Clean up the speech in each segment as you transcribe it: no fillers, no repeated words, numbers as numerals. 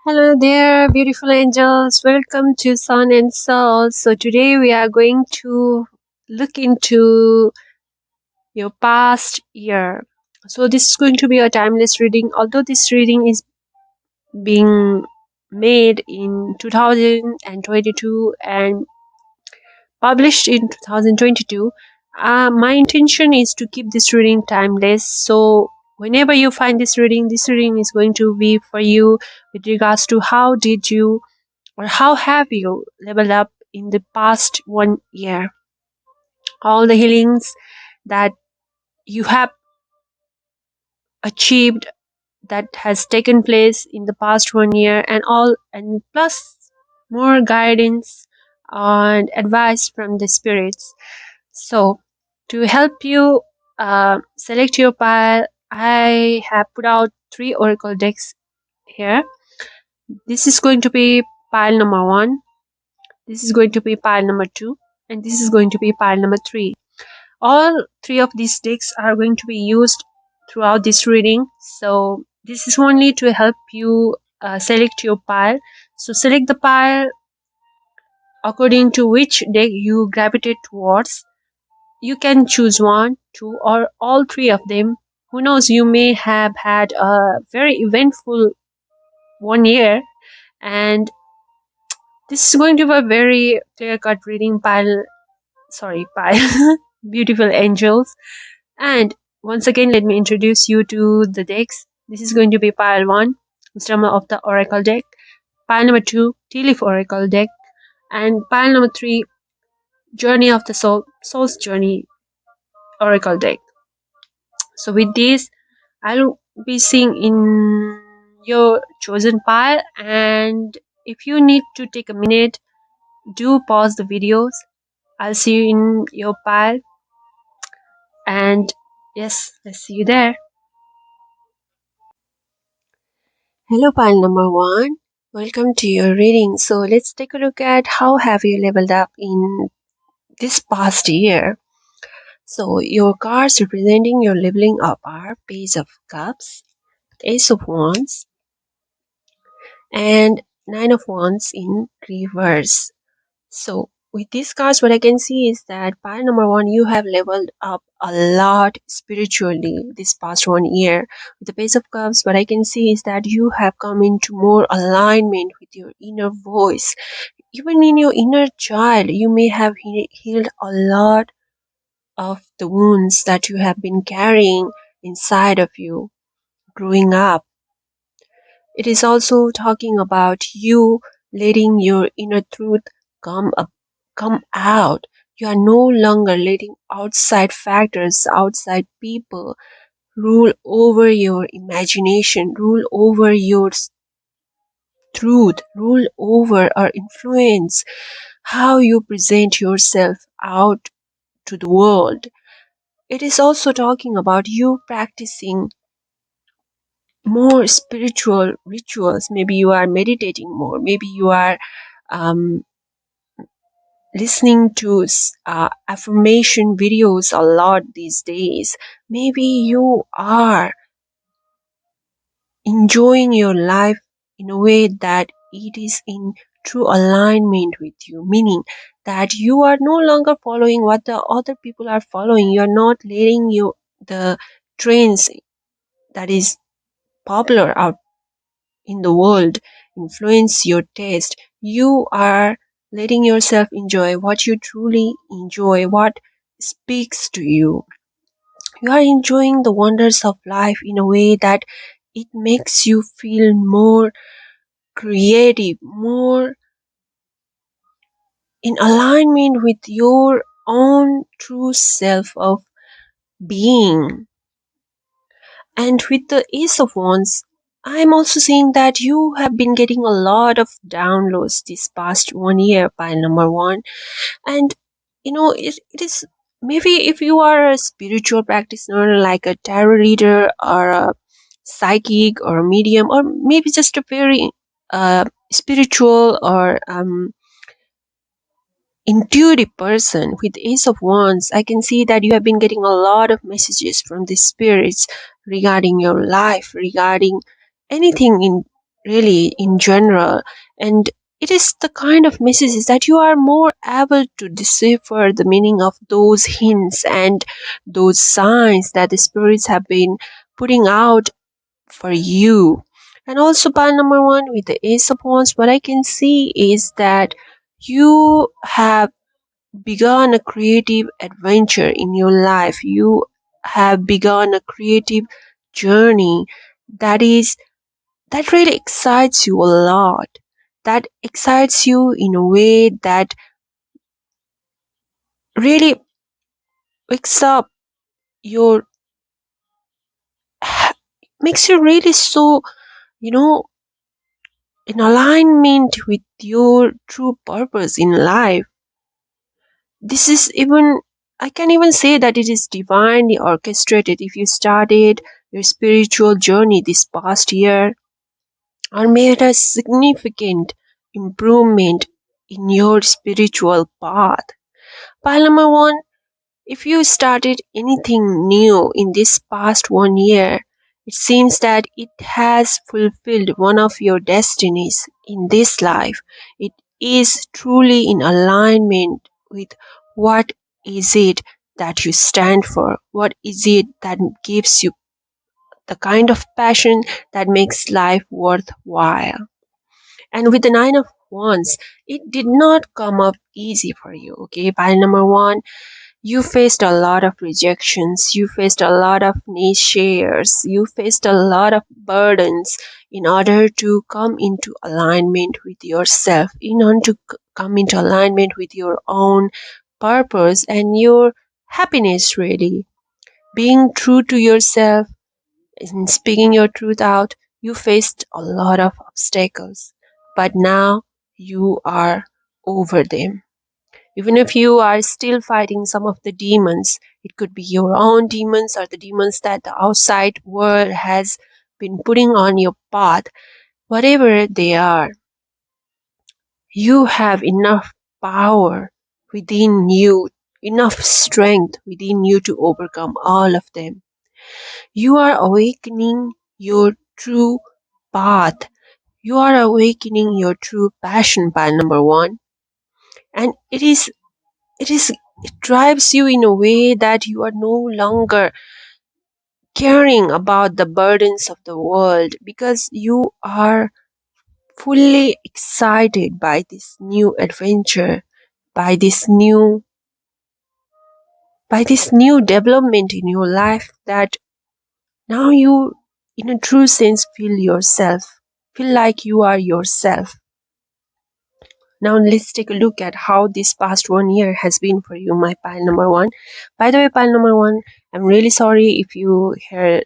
Hello there, beautiful angels. Welcome to Sun and Soul. So, today we are going to look into your past year. So, this is going to be a timeless reading, although this reading is being made in 2022 and published in 2022. My intention is to keep this reading timeless. So, whenever you find this reading is going to be for you with regards to how did you or how have you leveled up in the past 1 year. All the healings that you have achieved, that has taken place in the past 1 year, and plus more guidance and advice from the spirits. So, to help you select your pile, I have put out 3 oracle decks here. This is going to be pile number 1, this is going to be pile number 2, and this is going to be pile number 3. All 3 of these decks are going to be used throughout this reading. So this is only to help you select your pile. So select the pile according to which deck you gravitate towards. You can choose 1, 2, or all 3 of them. Who knows, you may have had a very eventful 1 year, and this is going to be a very clear cut reading. Pile beautiful angels. And once again, let me introduce you to the decks. This is going to be pile 1, Wisdom of the Oracle deck, pile number 2, Tea Leaf Oracle deck, and pile number 3, Journey of the Soul's Journey Oracle deck. So with this, I'll be seeing in your chosen pile, and if you need to take a minute, do pause the videos. I'll see you in your pile, and yes, let's see you there. Hello, pile number 1. Welcome to your reading. So let's take a look at how have you leveled up in this past year. So your cards representing your leveling up are Page of Cups, Ace of Wands, and Nine of Wands in reverse. So with these cards, what I can see is that pile number 1, you have leveled up a lot spiritually this past 1 year. With the Page of Cups, what I can see is that you have come into more alignment with your inner voice. Even in your inner child, you may have healed a lot of the wounds that you have been carrying inside of you growing up. It is also talking about you letting your inner truth come out. You are no longer letting outside factors, outside people rule over your imagination, rule over your truth, rule over or influence how you present yourself out to the world. It is also talking about you practicing more spiritual rituals. Maybe you are meditating more, maybe you are um, listening to affirmation videos a lot these days. Maybe you are enjoying your life in a way that it is in true alignment with you, meaning that you are no longer following what the other people are following. You are not letting the trends that is popular out in the world influence your taste. You are letting yourself enjoy what you truly enjoy, what speaks to you. You are enjoying the wonders of life in a way that it makes you feel more creative, more in alignment with your own true self of being. And with the Ace of Wands, I'm also seeing that you have been getting a lot of downloads this past 1 year, pile number 1. And it is, maybe if you are a spiritual practitioner like a tarot reader or a psychic or a medium, or maybe just a very spiritual or intuitive person with Ace of Wands, I can see that you have been getting a lot of messages from the spirits regarding your life, regarding anything in really in general. And it is the kind of messages that you are more able to decipher the meaning of those hints and those signs that the spirits have been putting out for you. And also, part number one, with the Ace of Wands, what I can see is that you have begun a creative adventure in your life. You have begun a creative journey that is that really excites you a lot. That excites you in a way that really wakes up your makes you really so, you know, in alignment with your true purpose in life. This is even, I can even say that it is divinely orchestrated. If you started your spiritual journey this past year or made a significant improvement in your spiritual path. Pile number one, if you started anything new in this past 1 year, it seems that it has fulfilled one of your destinies in this life. It is truly in alignment with what is it that you stand for, what is it that gives you the kind of passion that makes life worthwhile. And with the Nine of Wands, it did not come up easy for you. Okay, pile number one, you faced a lot of rejections, you faced a lot of naysayers, you faced a lot of burdens in order to come into alignment with yourself, in order to come into alignment with your own purpose and your happiness, really. Being true to yourself and speaking your truth out, you faced a lot of obstacles, but now you are over them. Even if you are still fighting some of the demons, it could be your own demons or the demons that the outside world has been putting on your path, whatever they are, you have enough power within you, enough strength within you to overcome all of them. You are awakening your true path. You are awakening your true passion, pile number one. And it drives you in a way that you are no longer caring about the burdens of the world because you are fully excited by this new adventure, by this new development in your life that now you in a true sense feel like you are yourself. Now let's take a look at how this past 1 year has been for you, my pile number one. By the way, pile number one, I'm really sorry if you hear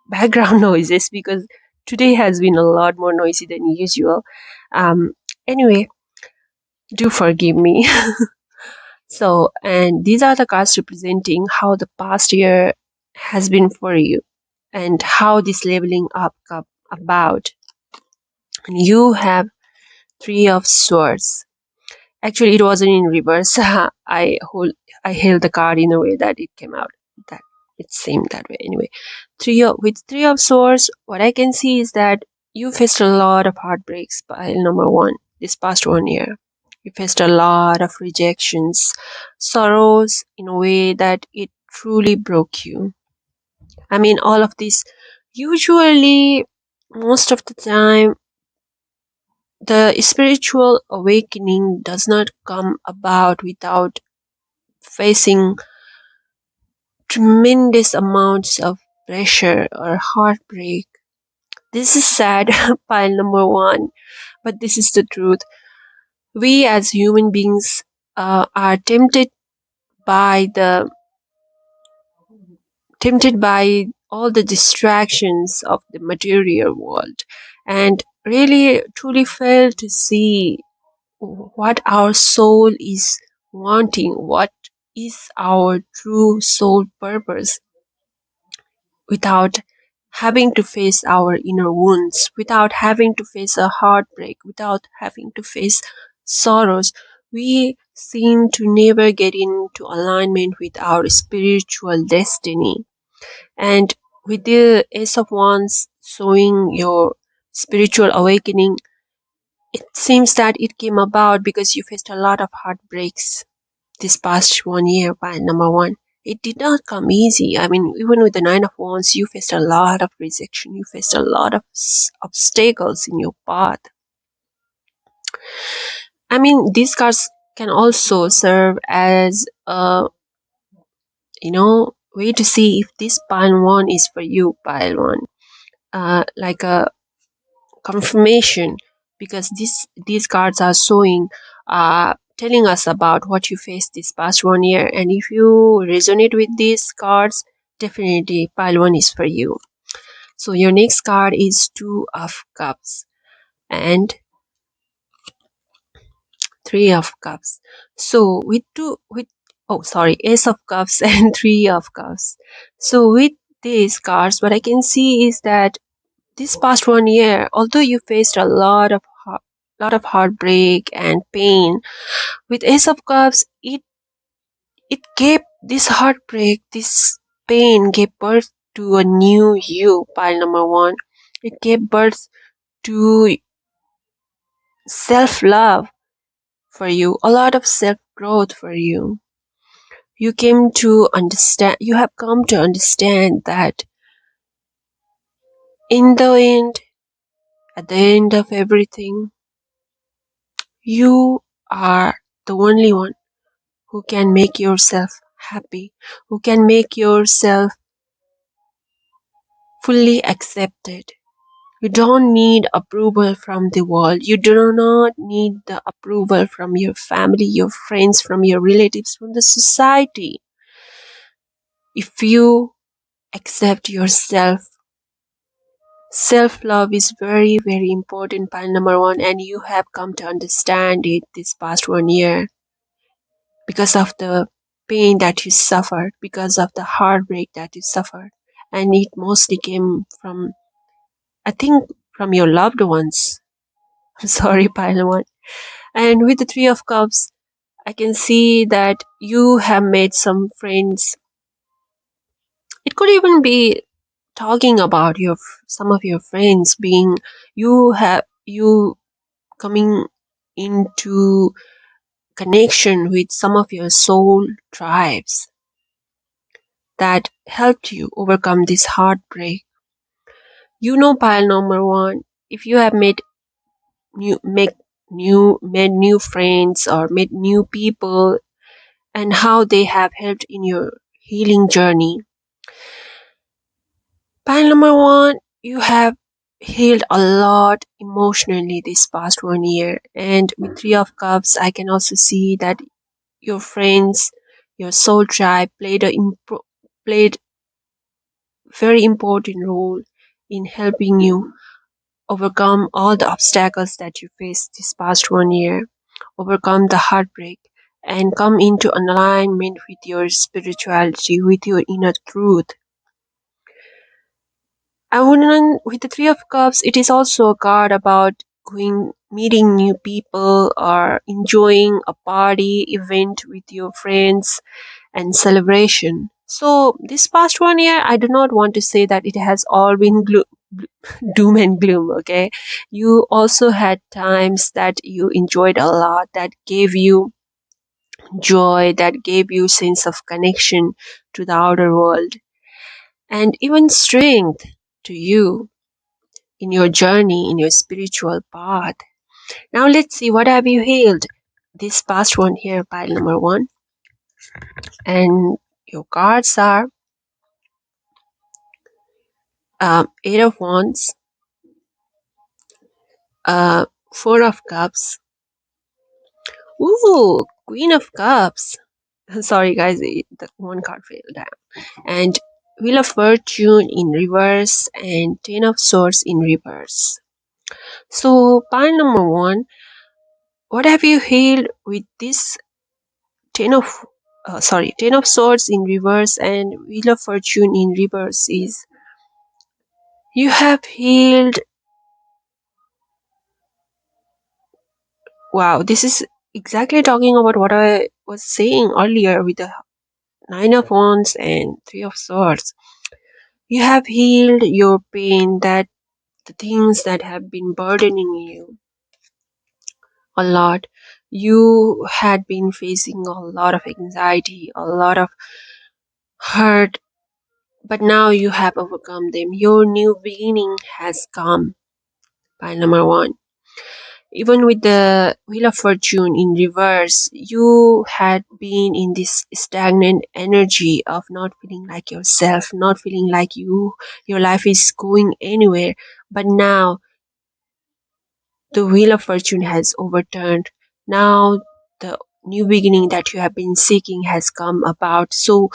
background noises because today has been a lot more noisy than usual. Um, anyway, do forgive me. So, and these are the cards representing how the past year has been for you and how this leveling up come about. And you have Three of Swords. Actually, it wasn't in reverse. I held the card in a way that it came out. That it seemed that way. Anyway, with Three of Swords, what I can see is that you faced a lot of heartbreaks. Pile number one, this past 1 year, you faced a lot of rejections, sorrows in a way that it truly broke you. I mean, all of this. Usually, most of the time, the spiritual awakening does not come about without facing tremendous amounts of pressure or heartbreak. This is sad, pile number one, but this is the truth. We as human beings are by the tempted by all the distractions of the material world and really truly fail to see what our soul is wanting, what is our true soul purpose without having to face our inner wounds, without having to face a heartbreak, without having to face sorrows. We seem to never get into alignment with our spiritual destiny. And with the Ace of Wands showing your spiritual awakening. It seems that it came about because you faced a lot of heartbreaks this past 1 year, pile number one. It did not come easy. I mean, even with the Nine of Wands, you faced a lot of rejection. You faced a lot of obstacles in your path. I mean, these cards can also serve as a, way to see if this pile one is for you, pile one. Like a confirmation, because these cards are showing, telling us about what you faced this past 1 year, and if you resonate with these cards, definitely pile one is for you. So your next card is Two of Cups and Three of Cups. So Ace of Cups and Three of Cups. So with these cards, what I can see is that this past 1 year, although you faced a lot of heartbreak and pain, with Ace of Cups, it gave this heartbreak, this pain gave birth to a new you, pile number one. It gave birth to self love for you, a lot of self growth for you. You have come to understand that in the end, at the end of everything, you are the only one who can make yourself happy, who can make yourself fully accepted. You don't need approval from the world. You do not need the approval from your family, your friends, from your relatives, from the society. If you accept yourself, self love is very, very important, part number one, and you have come to understand it this past 1 year because of the pain that you suffered, because of the heartbreak that you suffered. And it mostly came from, I think, from your loved ones. I'm sorry, Pile One. And with the Three of Cups, I can see that you have made some friends. It could even be talking about some of your friends being, you coming into connection with some of your soul tribes that helped you overcome this heartbreak. Pile number one, if you have new make made new friends or made new people, and how they have helped in your healing journey. Pile number one, you have healed a lot emotionally this past 1 year, and with Three of Cups, I can also see that your friends, your soul tribe played very important role in helping you overcome all the obstacles that you faced this past 1 year, overcome the heartbreak, and come into an alignment with your spirituality, with your inner truth. With the Three of Cups, it is also a card about meeting new people or enjoying a party event with your friends and celebration. So this past 1 year, I do not want to say that it has all been doom and gloom, okay? You also had times that you enjoyed a lot, that gave you joy, that gave you sense of connection to the outer world, and even strength to you in your journey, in your spiritual path. Now let's see, what have you healed this past one here, pile number one. And your cards are Eight of Wands, Four of Cups, ooh, Queen of Cups. Sorry guys, the one card failed down. And Wheel of Fortune in reverse and Ten of Swords in reverse. So pile number one, what have you healed with this Ten of Swords in reverse and Wheel of Fortune in reverse is you have healed. Wow, this is exactly talking about what I was saying earlier with the Nine of Wands and Three of Swords. You have healed your pain that the things that have been burdening you a lot. You had been facing a lot of anxiety, a lot of hurt, but now you have overcome them. Your new beginning has come. Pile number one. Even with the Wheel of Fortune in reverse, you had been in this stagnant energy of not feeling like yourself, not feeling like your life is going anywhere. But now the Wheel of Fortune has overturned. Now the new beginning that you have been seeking has come about. So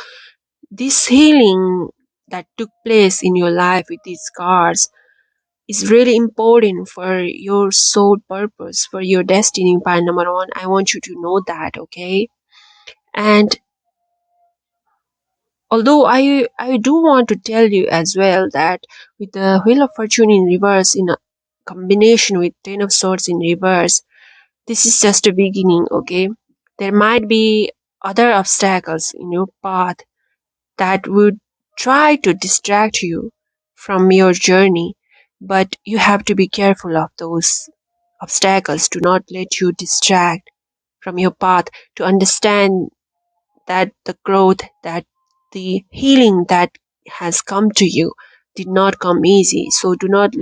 this healing that took place in your life with these cards is really important for your soul purpose, for your destiny. Pile number one, I want you to know that, okay? And although I do want to tell you as well that with the Wheel of Fortune in reverse in a combination with Ten of Swords in reverse, this is just a beginning, okay? There might be other obstacles in your path that would try to distract you from your journey, but you have to be careful of those obstacles. Do not let you distract from your path, to understand that the growth, that the healing that has come to you did not come easy. So do not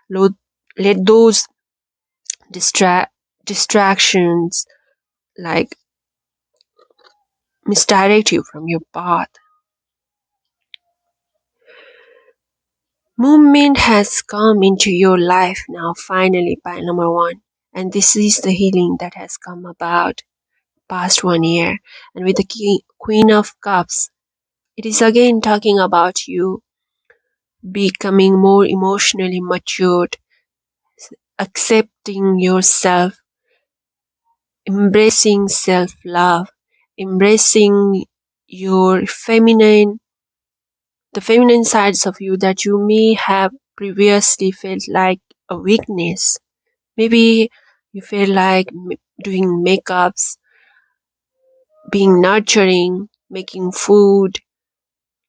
lo- let those distractions like misdirect you from your path. Movement has come into your life now, finally, by number one. And this is the healing that has come about past 1 year. And with the Queen of Cups, it is again talking about you becoming more emotionally matured, accepting yourself, embracing self love, embracing your the feminine sides of you that you may have previously felt like a weakness. Maybe you feel like doing makeups, being nurturing, making food,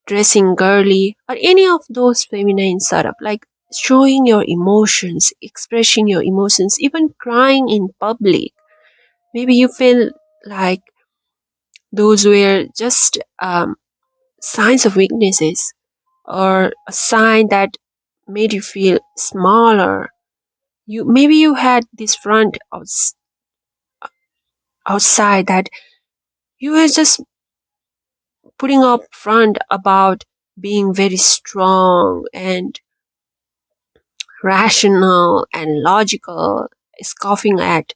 dressing girly, or any of those feminine sort of like showing your emotions, expressing your emotions, even crying in public. Maybe you feel like those were just signs of weaknesses, or a sign that made you feel smaller. You had this outside that you were just putting up front about being very strong and rational and logical, scoffing at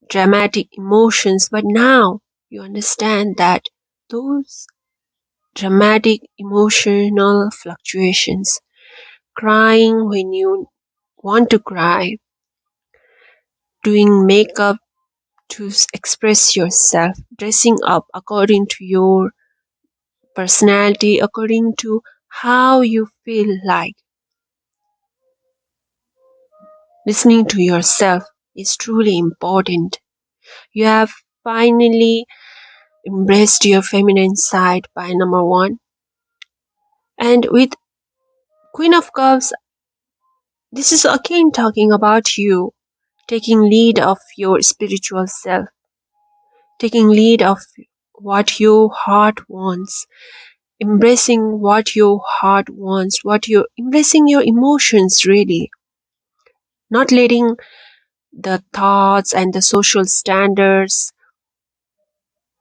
dramatic emotions. But now you understand that those dramatic emotional fluctuations, crying when you want to cry, doing makeup to express yourself, dressing up according to your personality, according to how you feel like, listening to yourself is truly important. You have finally embraced your feminine side by number one. And with Queen of Cups, this is again talking about you taking lead of your spiritual self, taking lead of what your heart wants, embracing what your heart wants, what you embracing your emotions really, not letting the thoughts and the social standards,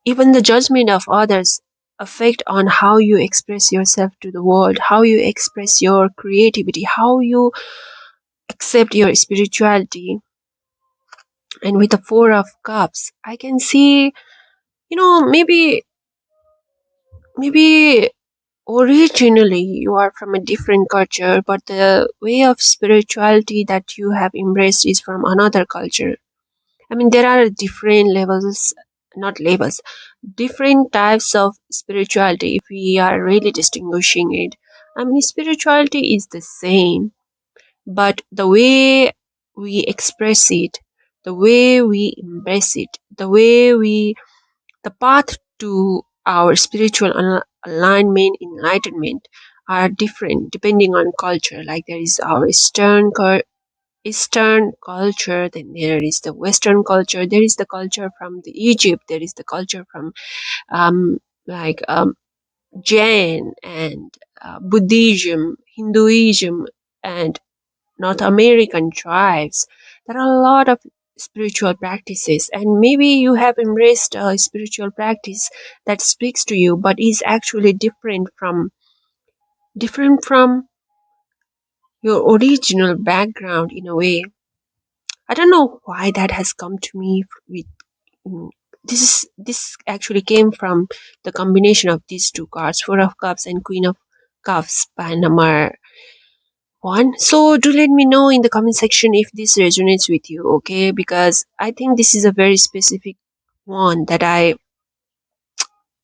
even the judgment of others affect on how you express yourself to the world, how you express your creativity, how you accept your spirituality. And with the Four of Cups, I can see, maybe originally you are from a different culture, but the way of spirituality that you have embraced is from another culture. I mean, there are different levels, not labels, different types of spirituality if we are really distinguishing it. I mean, spirituality is the same, but the way we express it, the way we embrace it, the path to our spiritual alignment, enlightenment are different depending on culture. Like there is our Eastern culture, then there is the Western culture, there is the culture from the Egypt, there is the culture from um, like Jain and Buddhism, Hinduism, and North American tribes. There are a lot of spiritual practices, and maybe you have embraced a spiritual practice that speaks to you, but is actually different from your original background in a way. I don't know why that has come to me with mm, this actually came from the combination of these two cards, Four of Cups and Queen of Cups by number one. So do let me know in the comment section if this resonates with you, okay? Because I think this is a very specific one that I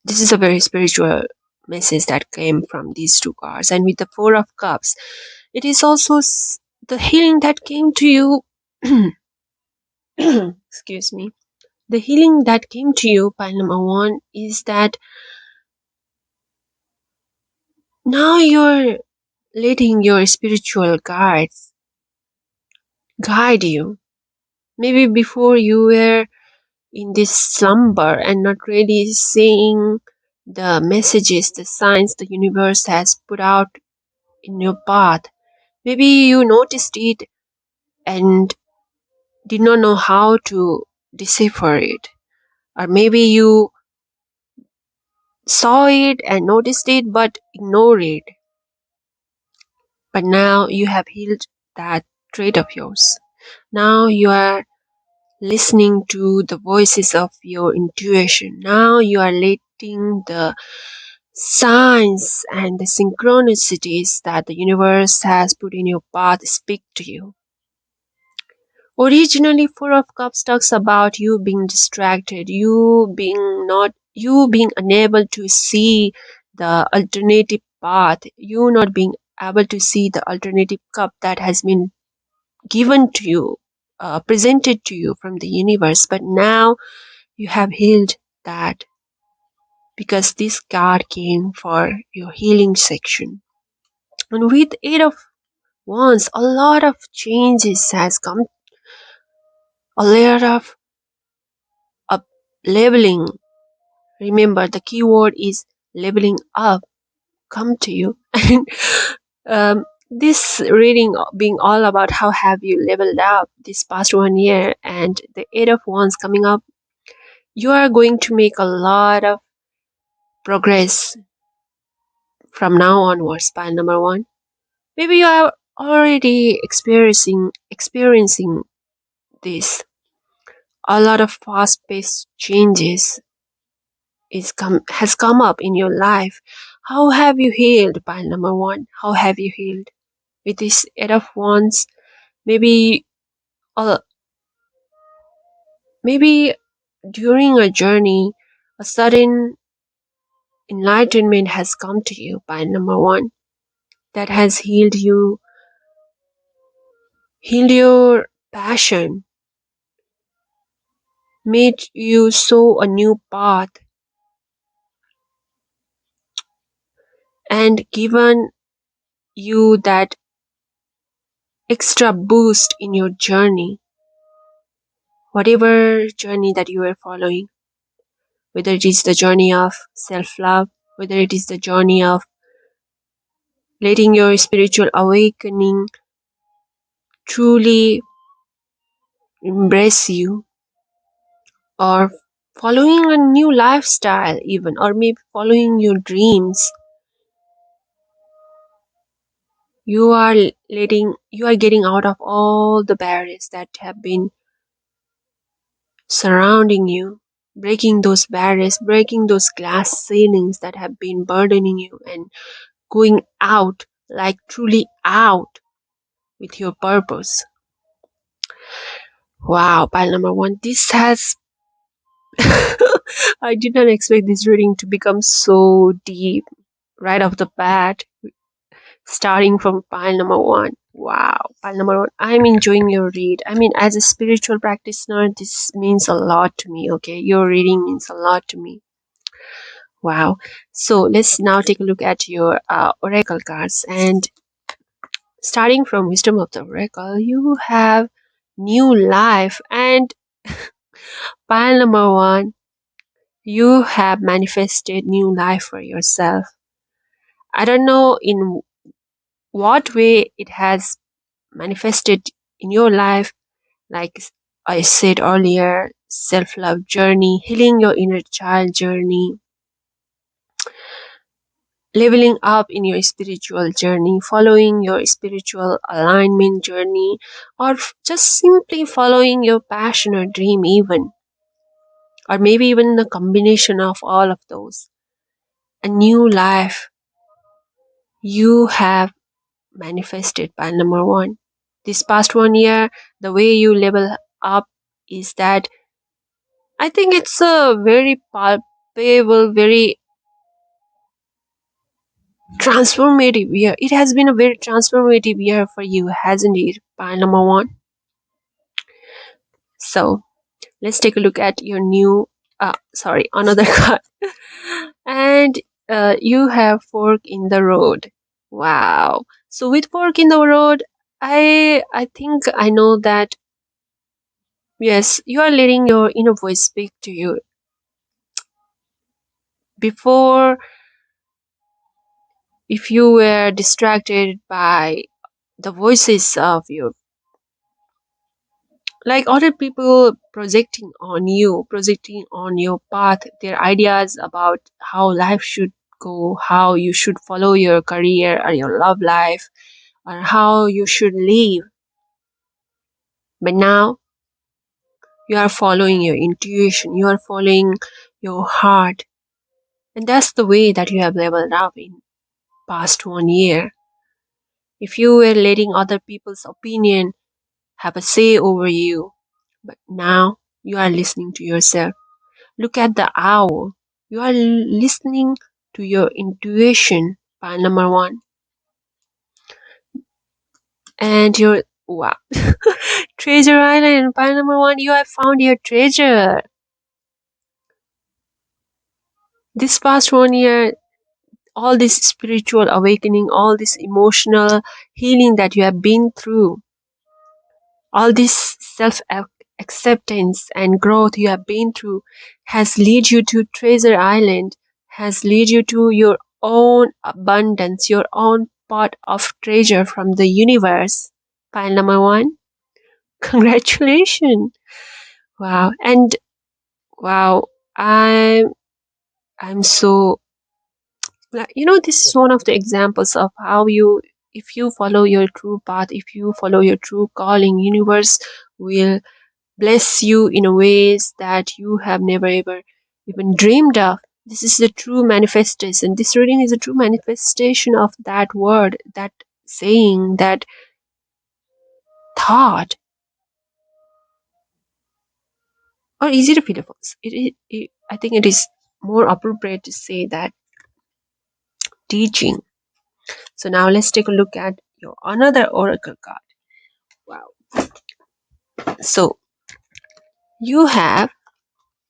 this is a very spiritual message that came from these two cards. And with the Four of Cups, it is also the healing that came to you. Excuse me. The healing that came to you by number one is that now you're letting your spiritual guides guide you. Maybe before you were in this slumber and not really seeing the messages, the signs the universe has put out in your path. Maybe you noticed it and did not know how to decipher it. Or maybe you saw it and noticed it but ignored it. But now you have healed that trait of yours. Now you are listening to the voices of your intuition. Now you are letting the signs and the synchronicities that the universe has put in your path speak to you. Originally, Four of Cups talks about you being distracted, you being unable to see the alternative path, you not being able to see the alternative cup that has been given to you, presented to you from the universe. But now you have healed that because this card came for your healing section. And with Eight of Wands, a lot of changes has come, a lot of up leveling. Remember, the keyword is leveling up. Come to you. And this reading being all about how have you leveled up this past 1 year, and the Eight of Wands coming up, you are going to make a lot of progress from now onwards. By number one, maybe you are already experiencing this. A lot of fast-paced changes has come up in your life. How have you healed? By number one, how have you healed with this Eight of Wands? Maybe, uh, maybe during a journey, a sudden enlightenment has come to you. By number one, that has healed your passion, made you sow a new path, and given you that extra boost in your journey, whatever journey that you are following, whether it is the journey of self-love, whether it is the journey of letting your spiritual awakening truly embrace you, or following a new lifestyle even, or maybe following your dreams. You are getting out of all the barriers that have been surrounding you, breaking those barriers, breaking those glass ceilings that have been burdening you, and going out, like truly out with your purpose. Wow, pile number one. This has I did not expect this reading to become so deep right off the bat, starting from pile number one. Wow, pile number one. I'm enjoying your read. I mean, as a spiritual practitioner, this means a lot to me, okay? Your reading means a lot to me. Wow. So let's now take a look at your oracle cards. And starting from wisdom of the oracle, you have new life. And pile number one, you have manifested new life for yourself. I don't know in what way it has manifested in your life, like I said earlier, self love journey, healing your inner child journey, leveling up in your spiritual journey, following your spiritual alignment journey, or just simply following your passion or dream, even, or maybe even the combination of all of those. A new life you have manifested by number one. This past 1 year, the way you level up is that I think it's a very palpable, very transformative year. It has been a very transformative year for you, hasn't it? By number one. So let's take a look at your new, sorry, another card. And you have fork in the road. Wow. So with fork in the road, I think I know that yes, you are letting your inner voice speak to you. Before, if you were distracted by the voices of your, like other people projecting on your path, their ideas about how life should go, how you should follow your career or your love life, or how you should live. But now you are following your intuition, you are following your heart, and that's the way that you have leveled up in past 1 year. If you were letting other people's opinion have a say over you, but now you are listening to yourself. Look at the owl. You are listening to your intuition, pile number one. And your, wow. Treasure Island, pile number one, you have found your treasure. This past 1 year, all this spiritual awakening, all this emotional healing that you have been through, all this self acceptance and growth you have been through has led you to Treasure Island, has led you to your own abundance, your own pot of treasure from the universe. Pile number one, congratulations! Wow, and wow, I'm so, like, this is one of the examples of how you, if you follow your true path, if you follow your true calling, universe will bless you in ways that you have never ever even dreamed of. This is the true manifestation. This reading is a true manifestation of that word, that saying, that thought. Or is it a philosophers? I think it is more appropriate to say that teaching. So now let's take a look at your another oracle card. Wow. So you have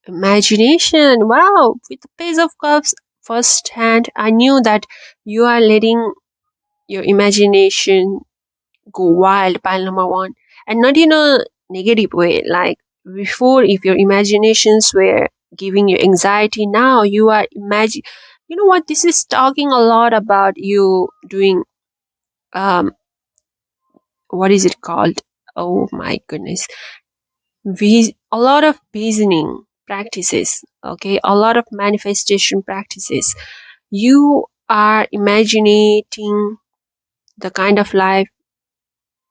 imagination. Wow. With the page of cups first hand, I knew that you are letting your imagination go wild, pile number one, and not in a negative way. Like before, if your imaginations were giving you anxiety, now you are imagine, you know what, this is talking a lot about you doing um what is it called, oh my goodness, a lot of visioning practices, okay, a lot of manifestation practices. You are imagining the kind of life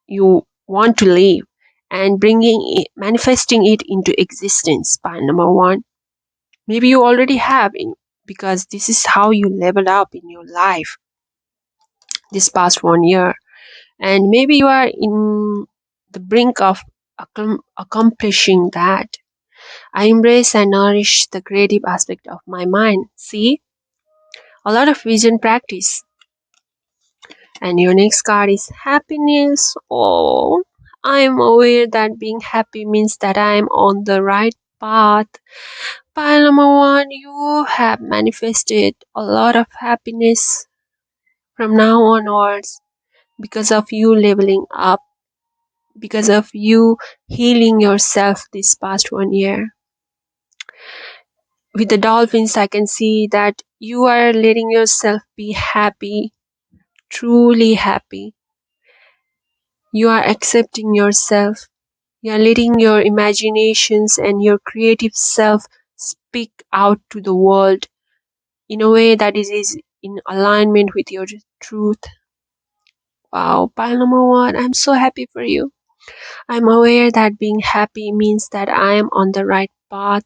you want to live and bringing it, manifesting it into existence. By number one, maybe you already have in, because this is how you level up in your life this past 1 year, and maybe you are in the brink of accomplishing that. I embrace and nourish the creative aspect of my mind. See, a lot of vision practice. And your next card is happiness. Oh, I'm aware that being happy means that I'm on the right path. Pile number one, you have manifested a lot of happiness from now onwards because of you leveling up, because of you healing yourself this past 1 year. With the dolphins, I can see that you are letting yourself be happy, truly happy. You are accepting yourself. You are letting your imaginations and your creative self speak out to the world in a way that is in alignment with your truth. Wow, pile number one, I'm so happy for you. I'm aware that being happy means that I am on the right path.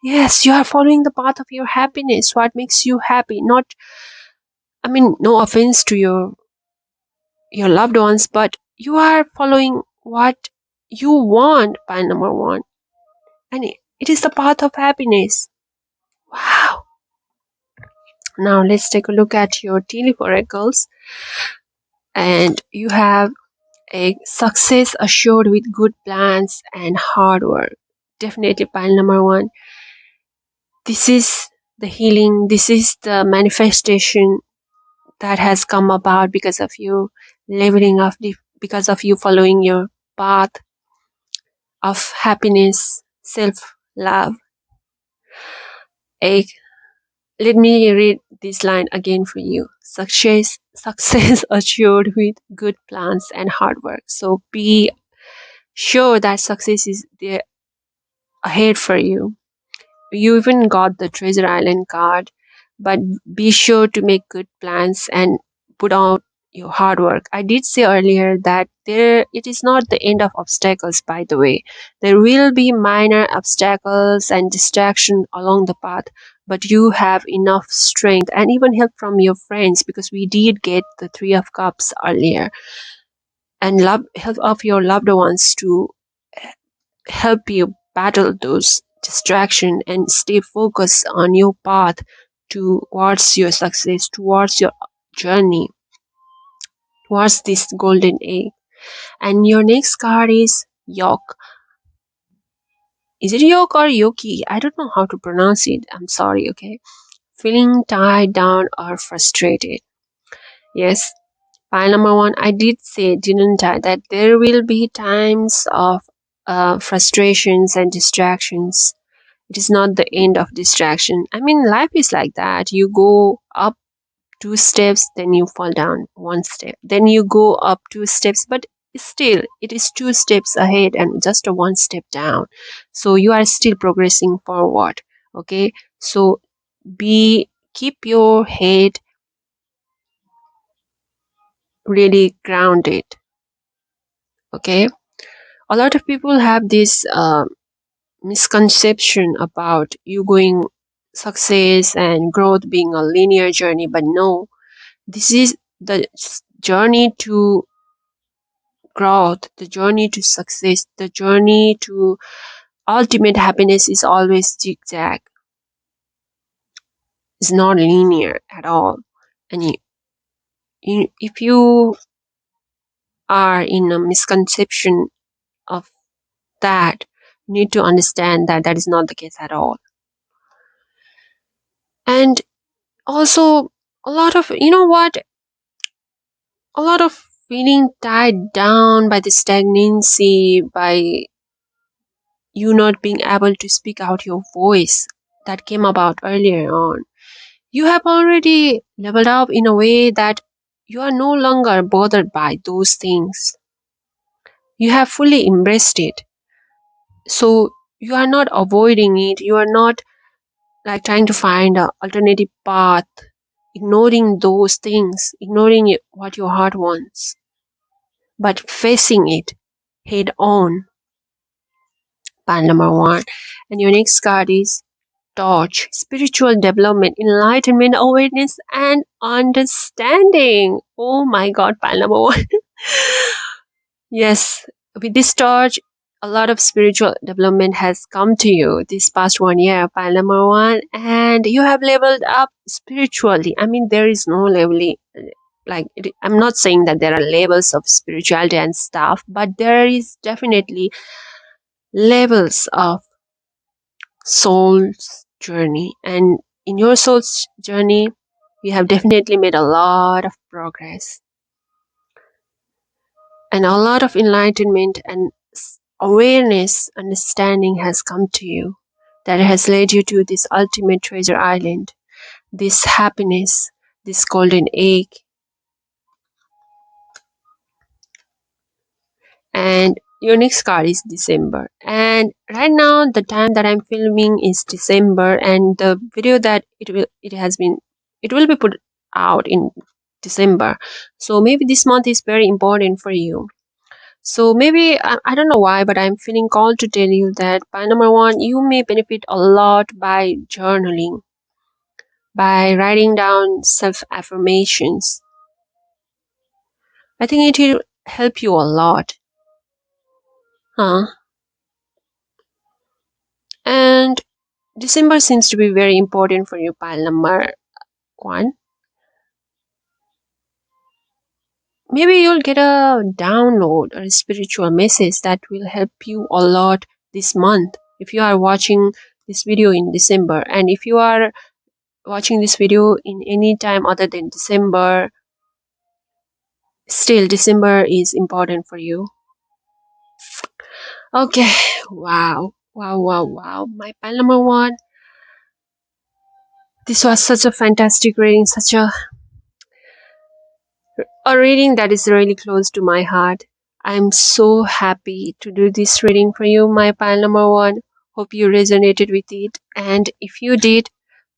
Yes, you are following the path of your happiness. What makes you happy? Not, I mean, no offense to your loved ones, but you are following what you want, pile number one. And it is the path of happiness. Wow. Now let's take a look at your tea leaf oracles. And you have a success assured with good plans and hard work. Definitely pile number one. This is the healing, this is the manifestation that has come about because of you leveling up, because of you following your path of happiness, self love. Let me read this line again for you. Success assured with good plans and hard work. So be sure that success is there ahead for you. You even got the Treasure Island card, but be sure to make good plans and put out your hard work. I did say earlier that it is not the end of obstacles, by the way. There will be minor obstacles and distraction along the path, but you have enough strength and even help from your friends, because we did get the Three of Cups earlier, and help of your loved ones to help you battle those distractions and stay focused on your path towards your success, towards your journey, towards this golden egg. And your next card is Yok. Is it Yok or Yoki? I don't know how to pronounce it. I'm sorry, okay? Feeling tied down or frustrated. Yes, pile number one, I did say, didn't I, that there will be times of frustrations and distractions. It is not the end of distraction. I mean, life is like that. You go up 2 steps, then you fall down 1 step. Then you go up 2 steps, but still, it is 2 steps ahead and just a 1 step down. So you are still progressing forward. Okay. So keep your head really grounded. Okay. A lot of people have this misconception about you going success and growth being a linear journey, but no, this is the journey to growth, the journey to success, the journey to ultimate happiness is always zigzag. It's not linear at all. And if you are in a misconception of that, you need to understand that that is not the case at all. And also, a lot of, you know what, a lot of feeling tied down by the stagnancy, by you not being able to speak out your voice that came about earlier on. You have already leveled up in a way that you are no longer bothered by those things. You have fully embraced it. So you are not avoiding it. You are not like trying to find an alternative path, ignoring those things, ignoring what your heart wants, but facing it head on. Pan number one. And your next card is Torch, spiritual development, enlightenment, awareness, and understanding. Oh my god, pile number one. Yes, with this torch, a lot of spiritual development has come to you this past 1 year, pile number one, and you have leveled up spiritually. I mean, there is no leveling. I'm not saying that there are levels of spirituality and stuff, but there is definitely levels of soul's journey. And in your soul's journey, you have definitely made a lot of progress and a lot of enlightenment and awareness, understanding has come to you that has led you to this ultimate treasure island, this happiness, this golden egg. And your next card is December. And right now, the time that I'm filming is December, and the video that it will be put out in December. So maybe this month is very important for you. So maybe I don't know why, but I'm feeling called to tell you that by number one, you may benefit a lot by journaling, by writing down self affirmations. I think it will help you a lot. Huh? And December seems to be very important for you, pile number one. Maybe you'll get a download or a spiritual message that will help you a lot this month. If you are watching this video in December, and if you are watching this video in any time other than December, still December is important for you. Okay, wow, wow, wow, wow. My pile number one. This was such a fantastic reading, such a reading that is really close to my heart. I'm so happy to do this reading for you, my pile number one. Hope you resonated with it. And if you did,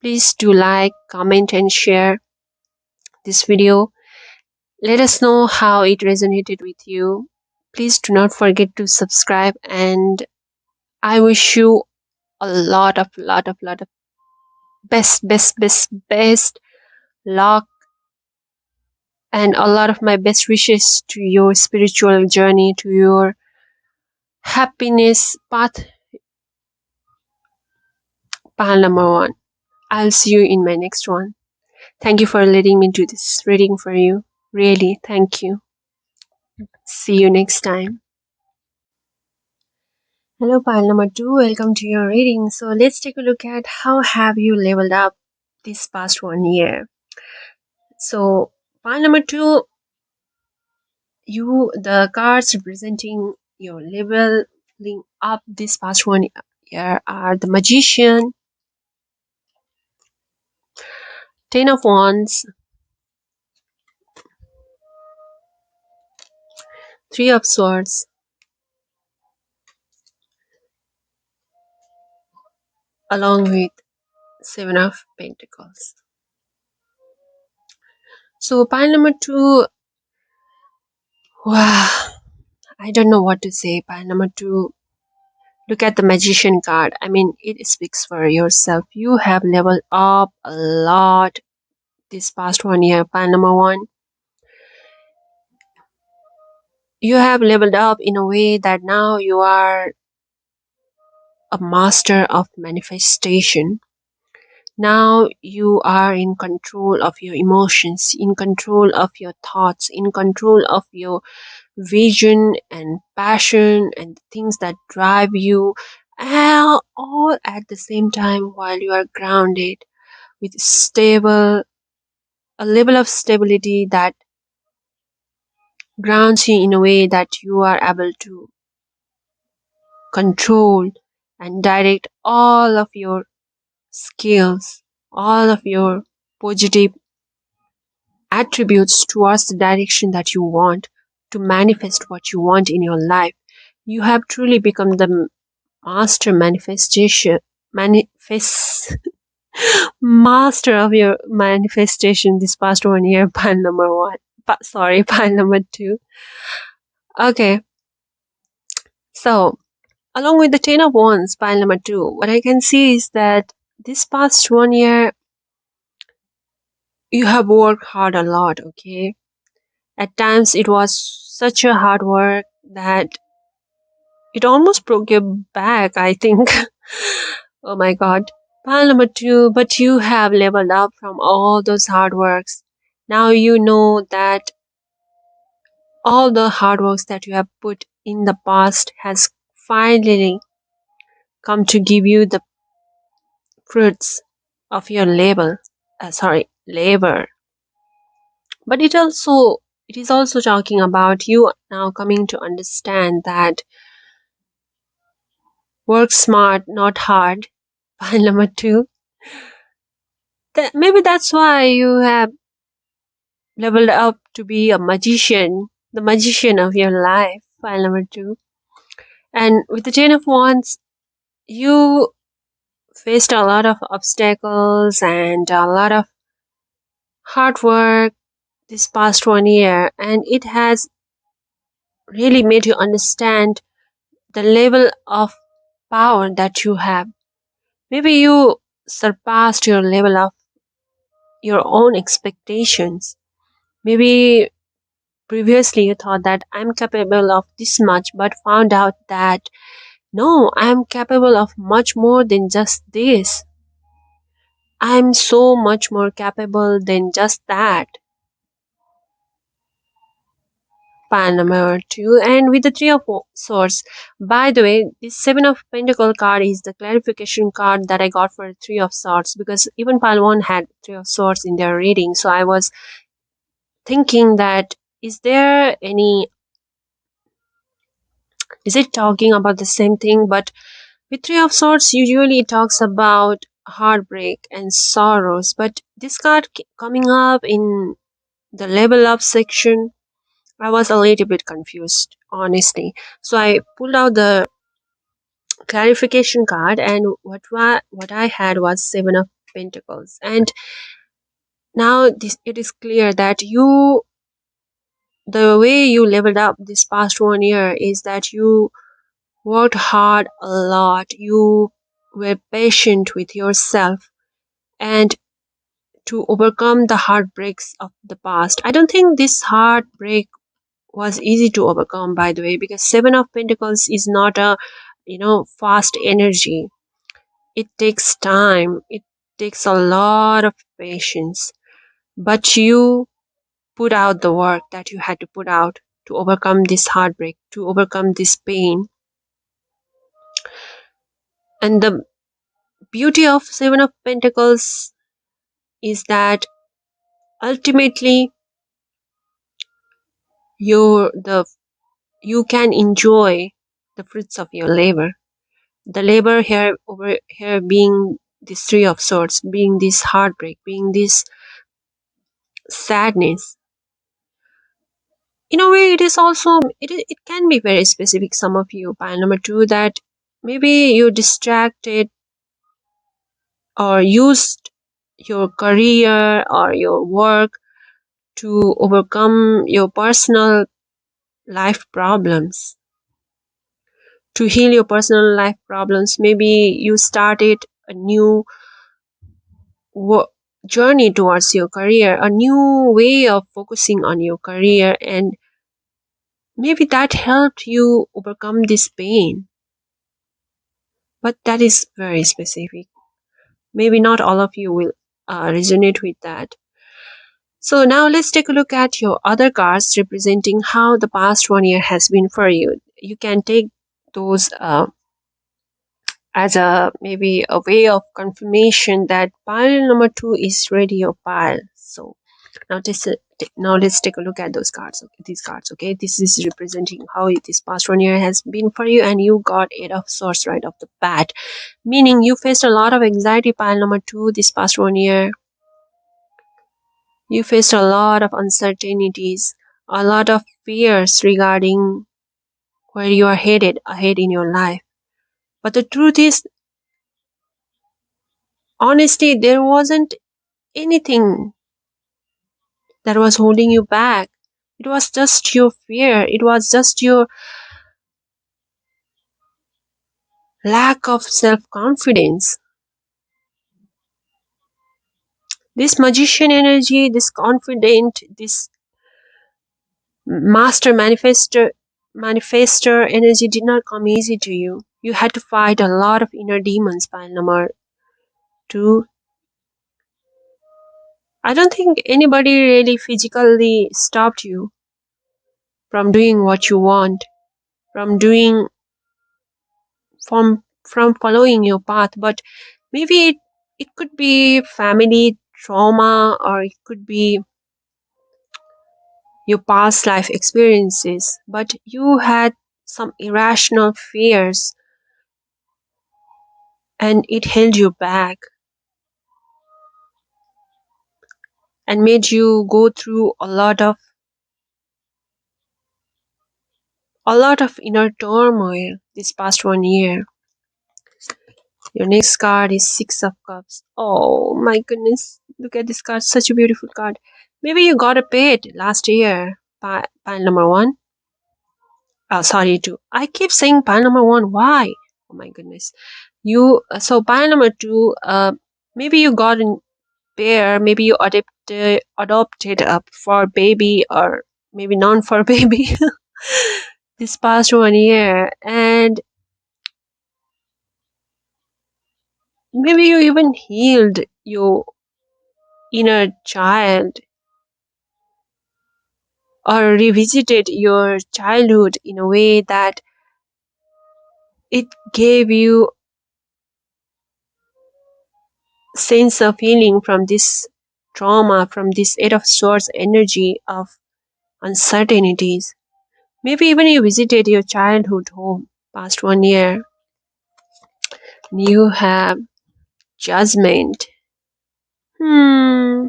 please do like, comment, and share this video. Let us know how it resonated with you. Please do not forget to subscribe, and I wish you a lot of best luck and a lot of my best wishes to your spiritual journey, to your happiness path. Pile number one. I'll see you in my next one. Thank you for letting me do this reading for you. Really, thank you. See you next time. Hello, pile number two. Welcome to your reading. So let's take a look at how have you leveled up this past 1 year. So pile number two, the cards representing your leveling up this past 1 year are the Magician, Ten of Wands, Three of Swords, along with Seven of Pentacles. So pile number two, wow, I don't know what to say. Pile number two, look at the Magician card. I mean, it speaks for yourself. You have leveled up a lot this past 1 year. Pile number one, you have leveled up in a way that now you are a master of manifestation. Now you are in control of your emotions, in control of your thoughts, in control of your vision and passion and things that drive you, all at the same time while you are grounded with a level of stability that grounds you in a way that you are able to control and direct all of your skills, all of your positive attributes towards the direction that you want to manifest what you want in your life. You have truly become the master manifestation manifest master of your manifestation this past 1 year. Pile number one, sorry, pile number two. Okay, so along with the Ten of Wands, pile number two, what I can see is that this past 1 year you have worked hard a lot. Okay, at times it was such a hard work that it almost broke your back, I think. Oh my god. Pile number two, but you have leveled up from all those hard works. Now you know that all the hard works that you have put in the past has finally come to give you the fruits of your labor. But it is also talking about you now coming to understand that work smart, not hard. File number two. Maybe that's why you have leveled up to be a magician, the magician of your life. File number two. And with the Ten of Wands, you faced a lot of obstacles and a lot of hard work this past 1 year, and it has really made you understand the level of power that you have. Maybe you surpassed your level of your own expectations. Maybe previously you thought that I'm capable of this much, but found out that no, I'm capable of much more than just this. I'm so much more capable than just that. Pan number two, and with the Three of Swords. By the way, this Seven of Pentacle card is the clarification card that I got for Three of Swords, because even pile one had Three of Swords in their reading. So I was thinking that is it talking about the same thing? But with Three of Swords, usually it talks about heartbreak and sorrows. But this card coming up in the level up section, I was a little bit confused, honestly. So I pulled out the clarification card, and what I had was Seven of Pentacles. And now it is clear that the way you leveled up this past 1 year is that you worked hard a lot. You were patient with yourself and to overcome the heartbreaks of the past. I don't think this heartbreak was easy to overcome, by the way, because Seven of Pentacles is not a fast energy. It takes time. It takes a lot of patience. But you put out the work that you had to put out to overcome this heartbreak, to overcome this pain. And the beauty of Seven of Pentacles is that ultimately you can enjoy the fruits of your labor. The labor here over here being this Three of Swords, being this heartbreak, being this sadness. In a way, it can be very specific. Some of you, pile number two, that maybe you distracted or used your career or your work to overcome your personal life problems, to heal your personal life problems. Maybe you started a new journey towards your career, a new way of focusing on your career, and maybe that helped you overcome this pain. But that is very specific. Maybe not all of you will resonate with that. So now let's take a look at your other cards representing how the past 1 year has been for you. You can take those as maybe a way of confirmation that pile number two is ready your pile. So now let's take a look at those cards. Okay, these cards. Okay, this is representing how this past 1 year has been for you, and you got Eight of Swords right off the bat, meaning you faced a lot of anxiety. Pile number two, this past 1 year, you faced a lot of uncertainties, a lot of fears regarding where you are headed ahead in your life. But the truth is, honestly, there wasn't anything that was holding you back. It was just your fear. It was just your lack of self-confidence. This magician energy, this confident, this master manifester energy did not come easy to you. You had to fight a lot of inner demons. Pile number two, I don't think anybody really physically stopped you from doing what you want, from doing from following your path, but maybe It could be family trauma, or it could be your past life experiences, but you had some irrational fears and it held you back and made you go through a lot of inner turmoil this past 1 year. Your next card is Six of Cups. Oh my goodness, look at this card, such a beautiful card. Maybe you got a pet last year. Pile number one. Oh, sorry, two. I keep saying pile number one. Why? Oh my goodness. So pile number two. Maybe you got a pair. Maybe you adopted a for baby, or maybe non for baby this past 1 year, and maybe you even healed your inner child or revisited your childhood in a way that it gave you sense of healing from this trauma, from this Eight of Swords energy of uncertainties. Maybe even you visited your childhood home past 1 year. You have Judgment. Hmm.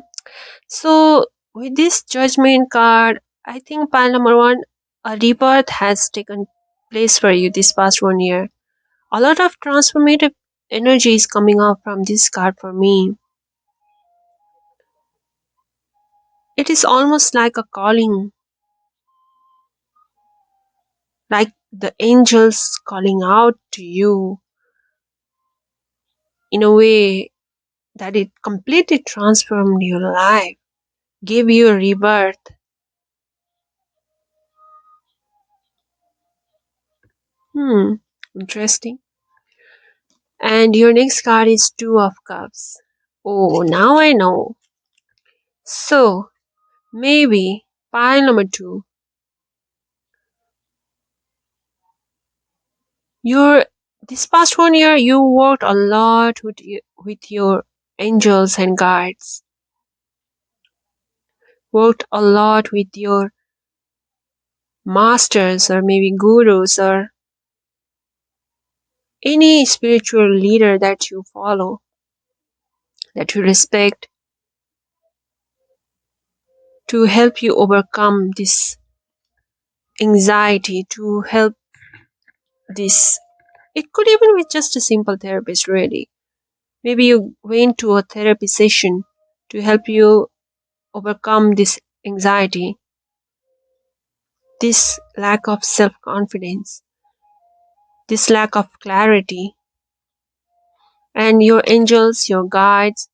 So with this Judgment card, I think pile number one, a rebirth has taken place for you this past 1 year. A lot of transformative energy is coming out from this card for me. It is almost like a calling, like the angels calling out to you in a way that it completely transformed your life, gave you a rebirth. Hmm, interesting. And your next card is Two of Cups. Oh, now I know. So, maybe pile number two, your this past 1 year you worked a lot with your angels and guides, worked a lot with your masters or maybe gurus or any spiritual leader that you follow, that you respect, to help you overcome this anxiety, to help this. It could even be just a simple therapist, really. Maybe you went to a therapy session to help you overcome this anxiety, this lack of self confidence, this lack of clarity, and your angels, your guides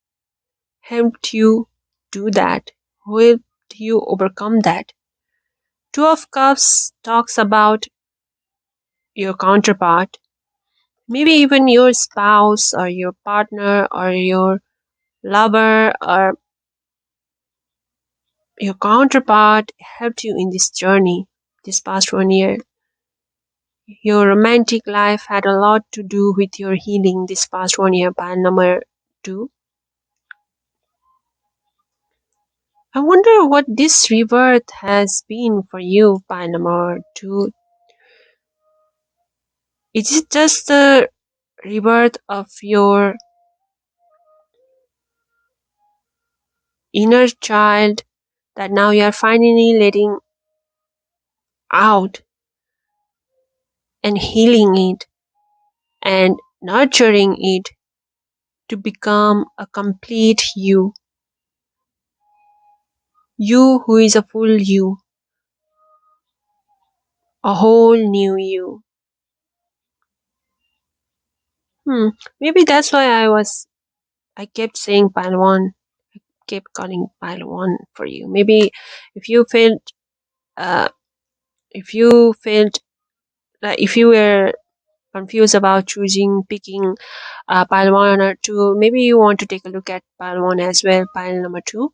helped you do that, helped you overcome that. Two of Cups talks about your counterpart, maybe even your spouse or your partner or your lover or your counterpart helped you in this journey this past 1 year. Your romantic life had a lot to do with your healing this past 1 year, pile number two. I wonder what this rebirth has been for you, pile number two. Is it just the rebirth of your inner child that now you are finally letting out and healing it and nurturing it to become a complete you? You who is a full you, a whole new you. Hmm. Maybe that's why I kept saying pile one, kept calling pile one for you. Maybe if you felt, uh, if you felt like if you were confused about picking pile one or two, maybe you want to take a look at pile one as well, pile number two.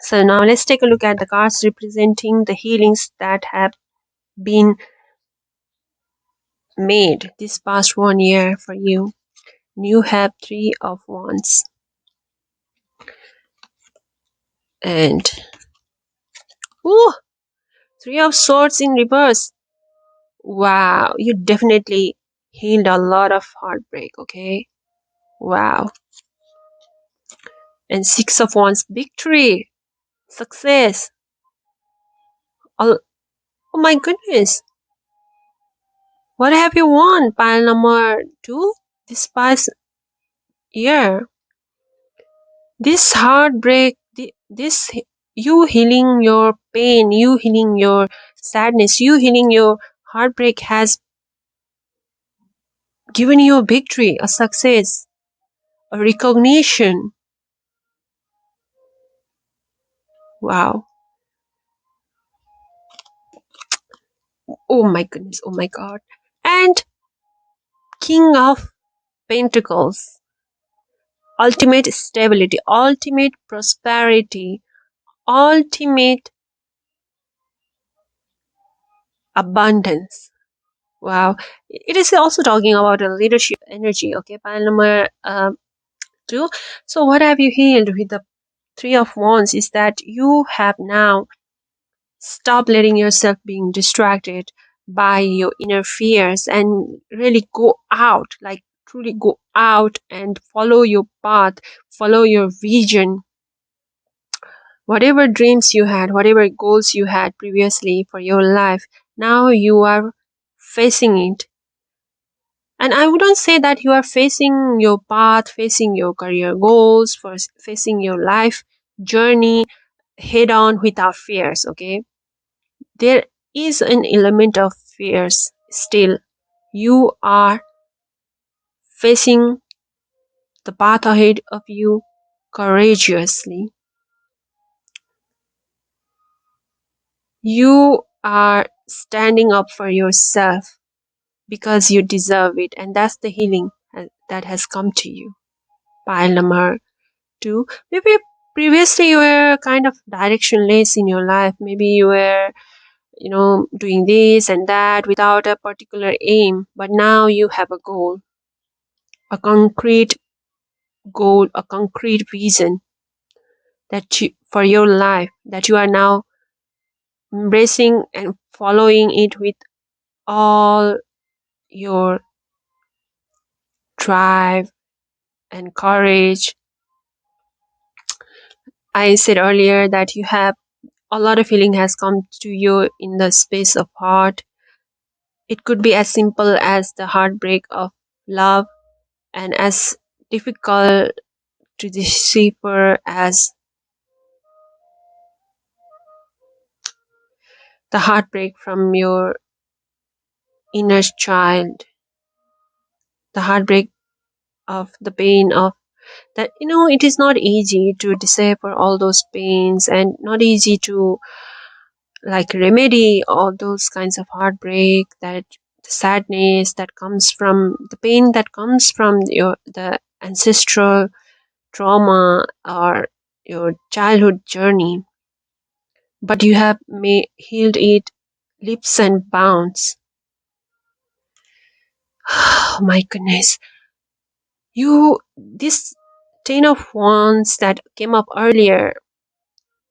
So now let's take a look at the cards representing the healings that have been made this past 1 year for you. You have Three of Wands. And ooh, Three of Swords in reverse. Wow, you definitely healed a lot of heartbreak, okay? Wow. And Six of Wands, victory, success. Oh, oh my goodness. What have you won? Pile number two? This past year. This heartbreak, this you healing your pain, you healing your sadness, you healing your heartbreak has given you a victory, a success, a recognition. Wow. Oh my goodness. Oh my God. And King of Pentacles. Ultimate stability, ultimate prosperity, ultimate abundance. Wow. It is also talking about a leadership energy. Okay. Pile number two. So what have you healed with the Three of Wands is that you have now stop letting yourself being distracted by your inner fears and really go out, like truly go out and follow your path, follow your vision. Whatever dreams you had, whatever goals you had previously for your life, now you are facing it. And I wouldn't say that you are facing your path, facing your career goals, facing your life journey head on without fears, okay? There is an element of fears still. You are facing the path ahead of you courageously. You are standing up for yourself because you deserve it, and that's the healing that has come to you. Pile number two. Maybe previously you were kind of directionless in your life. Maybe you were doing this and that without a particular aim, but now you have a goal, a concrete goal, a concrete vision for your life that you are now embracing and following it with all your drive and courage. I said earlier that you have a lot of healing has come to you in the space of heart. It could be as simple as the heartbreak of love and as difficult to decipher as the heartbreak from your inner child, the heartbreak of the pain of that. It is not easy to decipher all those pains and not easy to like remedy all those kinds of heartbreak, that the sadness that comes from the pain that comes from the ancestral trauma or your childhood journey. But you have healed it leaps and bounds. Oh my goodness. This Ten of Wands that came up earlier,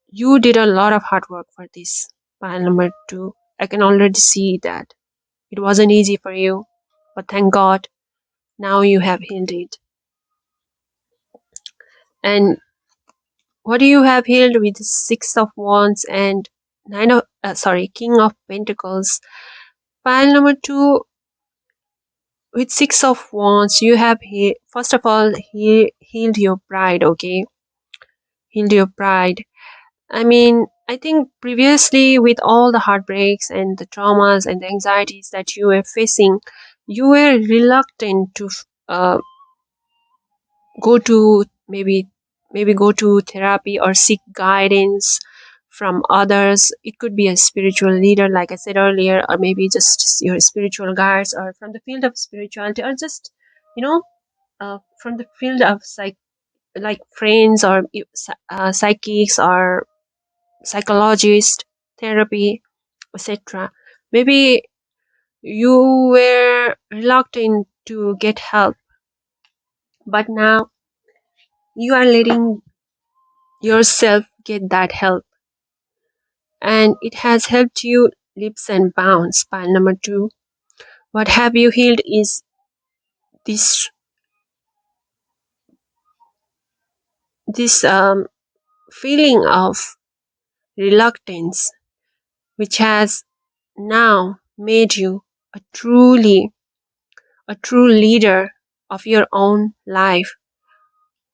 you did a lot of hard work for this pile number two. I can already see that. It wasn't easy for you, but thank God, now you have healed it. And what do you have healed with the Six of Wands and King of Pentacles? Pile number two, with Six of Wands, you have first of all healed your pride, okay? Healed your pride. I mean, I think previously with all the heartbreaks and the traumas and the anxieties that you were facing, you were reluctant to go to maybe go to therapy or seek guidance from others. It could be a spiritual leader, like I said earlier, or maybe just your spiritual guides, or from the field of spirituality, or just you know from the field of like friends or psychics or psychologist, therapy, etc. Maybe you were reluctant to get help But now you are letting yourself get that help, and it has helped you leaps and bounds. Pile number two, what have you healed is this this feeling of reluctance, which has now made you a true leader of your own life,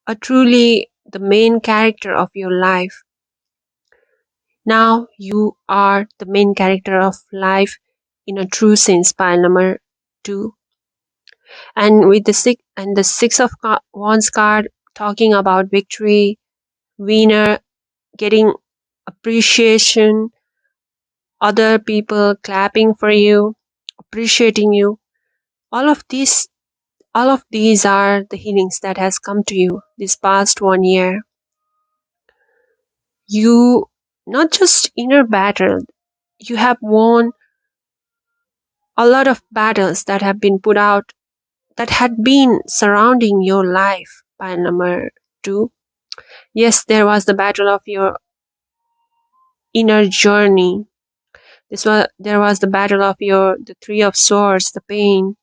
a truly the main character of your life. Now you are the main character of life in a true sense. Pile number two, and with the six of wands card talking about victory, winner, getting appreciation, other people clapping for you, appreciating you. All of these all of these are the healings that has come to you this past 1 year. You not just inner battle, you have won a lot of battles that have been put out, that had been surrounding your life. By number two, yes, there was the battle of your inner journey. There was the battle of the three of swords, the pain.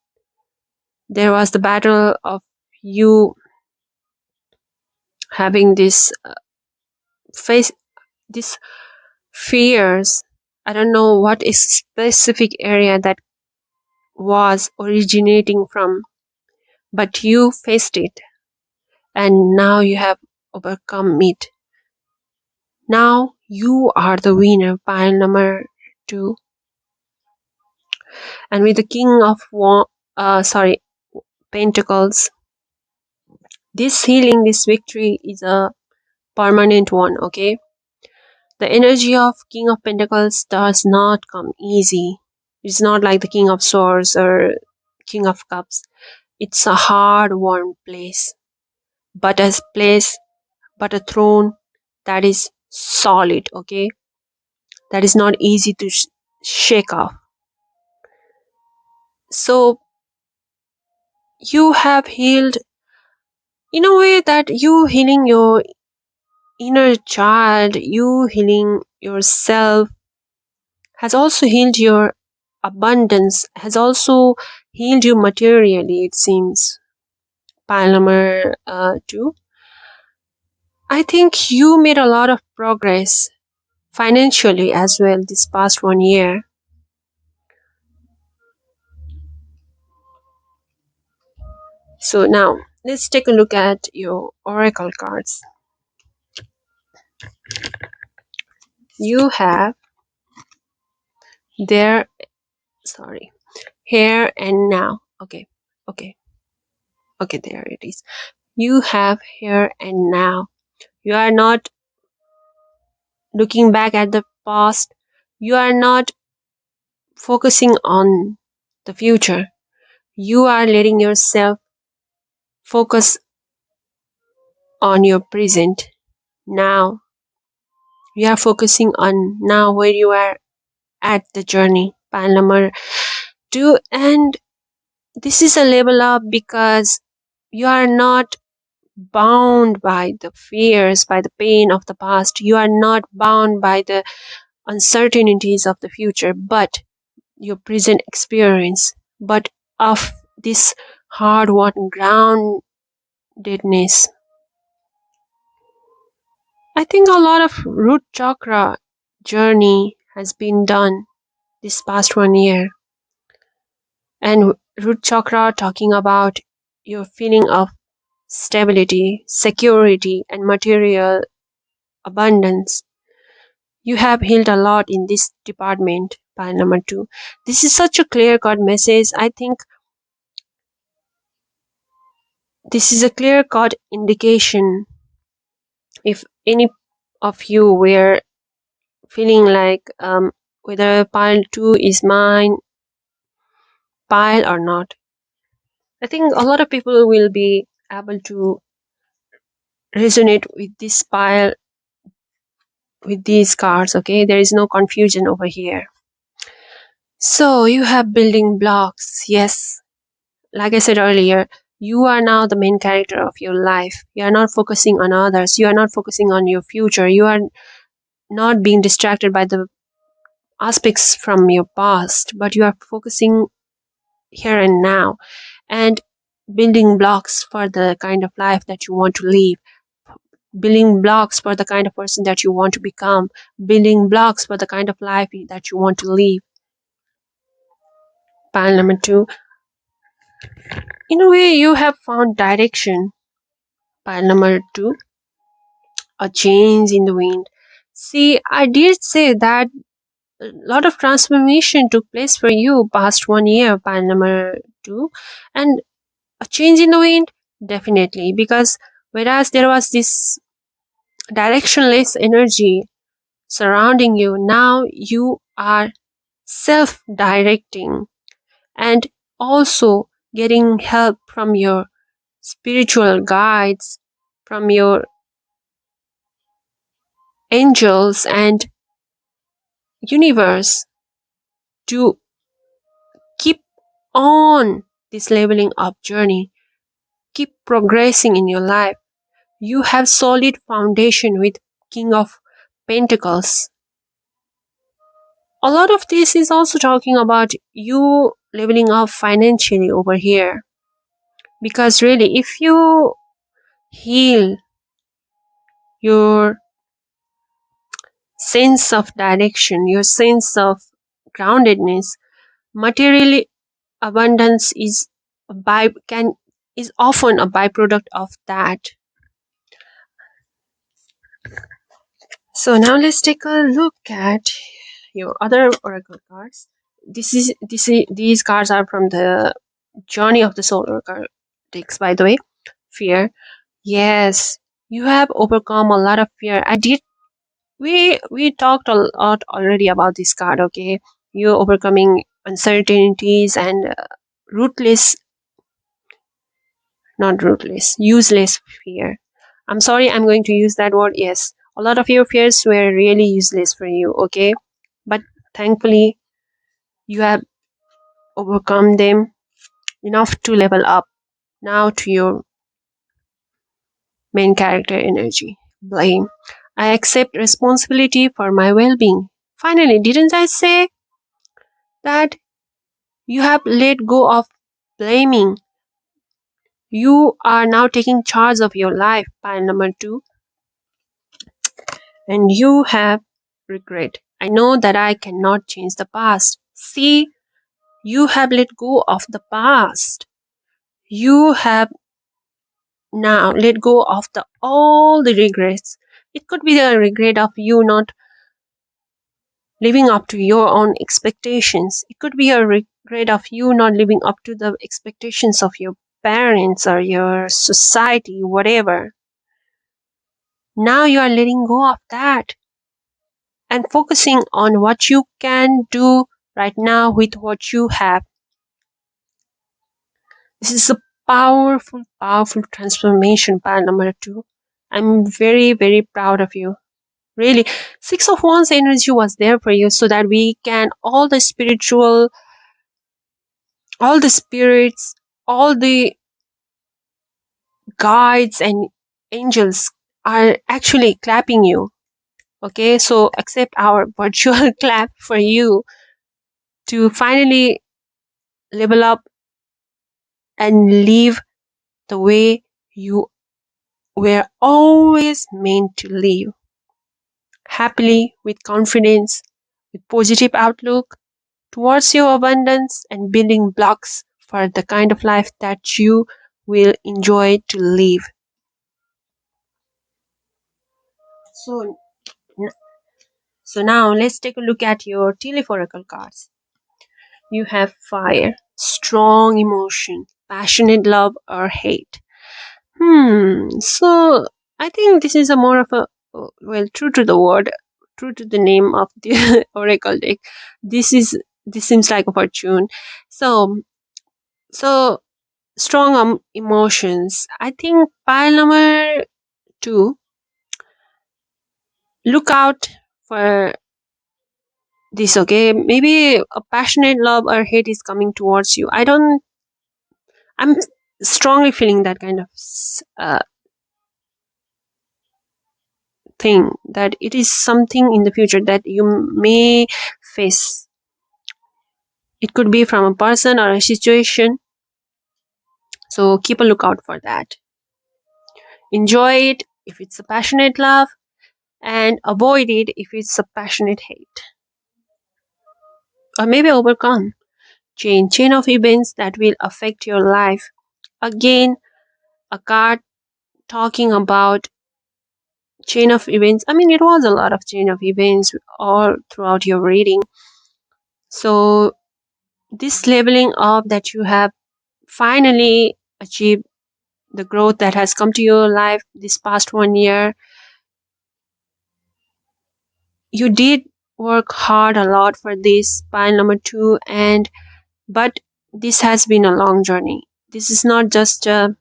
There was the battle of you having face this fears. I don't know what is specific area that was originating from, but you faced it, and now you have overcome it. Now you are the winner. Pile number two, and with the king of pentacles, this healing, this victory is a permanent one. Okay, the energy of king of pentacles does not come easy. It's not like the king of swords or king of cups. It's a hard won place, but but a throne that is solid. Okay, that is not easy to shake off. So you have healed in a way that you healing your inner child, you healing yourself, has also healed your abundance, has also healed you materially, it seems. Pile number two, I think you made a lot of progress financially as well this past 1 year. So now let's take a look at your oracle cards. You have there, sorry, here and now. Okay, okay, there it is. You have here and now. You are not looking back at the past. You are not focusing on the future. You are letting yourself focus on your present. Now you are focusing on now where you are at the journey. Pile number two, and this is a level up because you are not bound by the fears, by the pain of the past. You are not bound by the uncertainties of the future, but your present experience, but of this hard won groundedness. I think a lot of root chakra journey has been done this past 1 year. And root chakra talking about your feeling of stability, security, and material abundance. You have healed a lot in this department. Pile number two. This is such a clear cut message. I think this is a clear cut indication. If any of you were feeling like whether pile two is mine pile or not, I think a lot of people will be able to resonate with this pile, with these cards. Okay, there is no confusion over here. So you have building blocks. Yes, like I said earlier, You are now the main character of your life. You are not focusing on others. You are not focusing on your future. You are not being distracted by the aspects from your past, but you are focusing here and now and building blocks for the kind of life that you want to live, building blocks for the kind of person that you want to become, building blocks for the kind of life that you want to live. Pile number two, in a way, you have found direction. Pile number two, a change in the wind. See, I did say that a lot of transformation took place for you past 1 year, pile number two, and a change in the wind, definitely, because whereas there was this directionless energy surrounding you, now you are self directing and also getting help from your spiritual guides, from your angels and universe to keep on this leveling up journey, keep progressing in your life. You have solid foundation with King of Pentacles. A lot of this is also talking about you leveling up financially over here. Because really, if you heal your sense of direction, your sense of groundedness, materially abundance is often a byproduct of that. So now let's take a look at your other oracle cards. These cards are from the Journey of the Soul oracle decks, by the way. Fear. Yes, you have overcome a lot of fear. We talked a lot already about this card, okay? You're overcoming uncertainties and ruthless, not ruthless, useless fear. I'm sorry, I'm going to use that word. Yes, a lot of your fears were really useless for you, okay? But thankfully, you have overcome them enough to level up now to your main character energy. Blame. I accept responsibility for my well being. Finally, didn't I say that you have let go of blaming? You are now taking charge of your life, pile number two, and you have regret. I know that I cannot change the past. See, you have let go of the past. You have now let go of all the regrets. It could be the regret of you not living up to your own expectations. It could be a regret of you not living up to the expectations of your parents or your society, whatever. Now you are letting go of that and focusing on what you can do right now with what you have. This is a powerful, powerful transformation, pile number two. I'm very, very proud of you. Really, Six of Wands energy was there for you so that we can, all the spirits, all the guides and angels are actually clapping you. Okay, so accept our virtual clap for you to finally level up and live the way you were always meant to live. Happily, with confidence, with positive outlook towards your abundance and building blocks for the kind of life that you will enjoy to live. So, so now let's take a look at your telephorical cards. You have fire, strong emotion, passionate love or hate. So I think this is a more of a, well, true to the word, true to the name of the oracle deck. This seems like a fortune. So, so strong emotions. I think pile number two, look out for this, okay? Maybe a passionate love or hate is coming towards you. I'm strongly feeling that kind of thing, that it is something in the future that you may face. It could be from a person or a situation, so keep a lookout for that. Enjoy it if it's a passionate love, and avoid it if it's a passionate hate. Or maybe overcome. Chain of events that will affect your life. Again, a card talking about chain of events. I mean, it was a lot of chain of events all throughout your reading. So this leveling up that you have finally achieved, the growth that has come to your life this past 1 year, you did work hard a lot for this pile number 2, and but this has been a long journey. This is not just a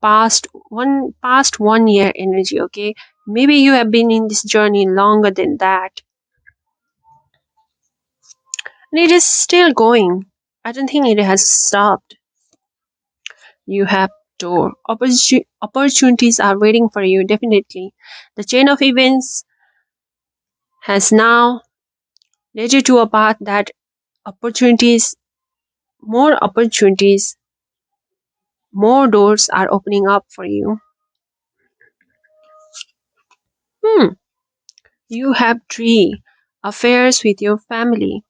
past 1 year energy, okay? Maybe you have been in this journey longer than that, and it is still going. I don't think it has stopped. You have door. Opportunities are waiting for you, definitely. The chain of events has now led you to a path that opportunities, more opportunities, more doors are opening up for you. Hmm. You have 3 affairs with your family.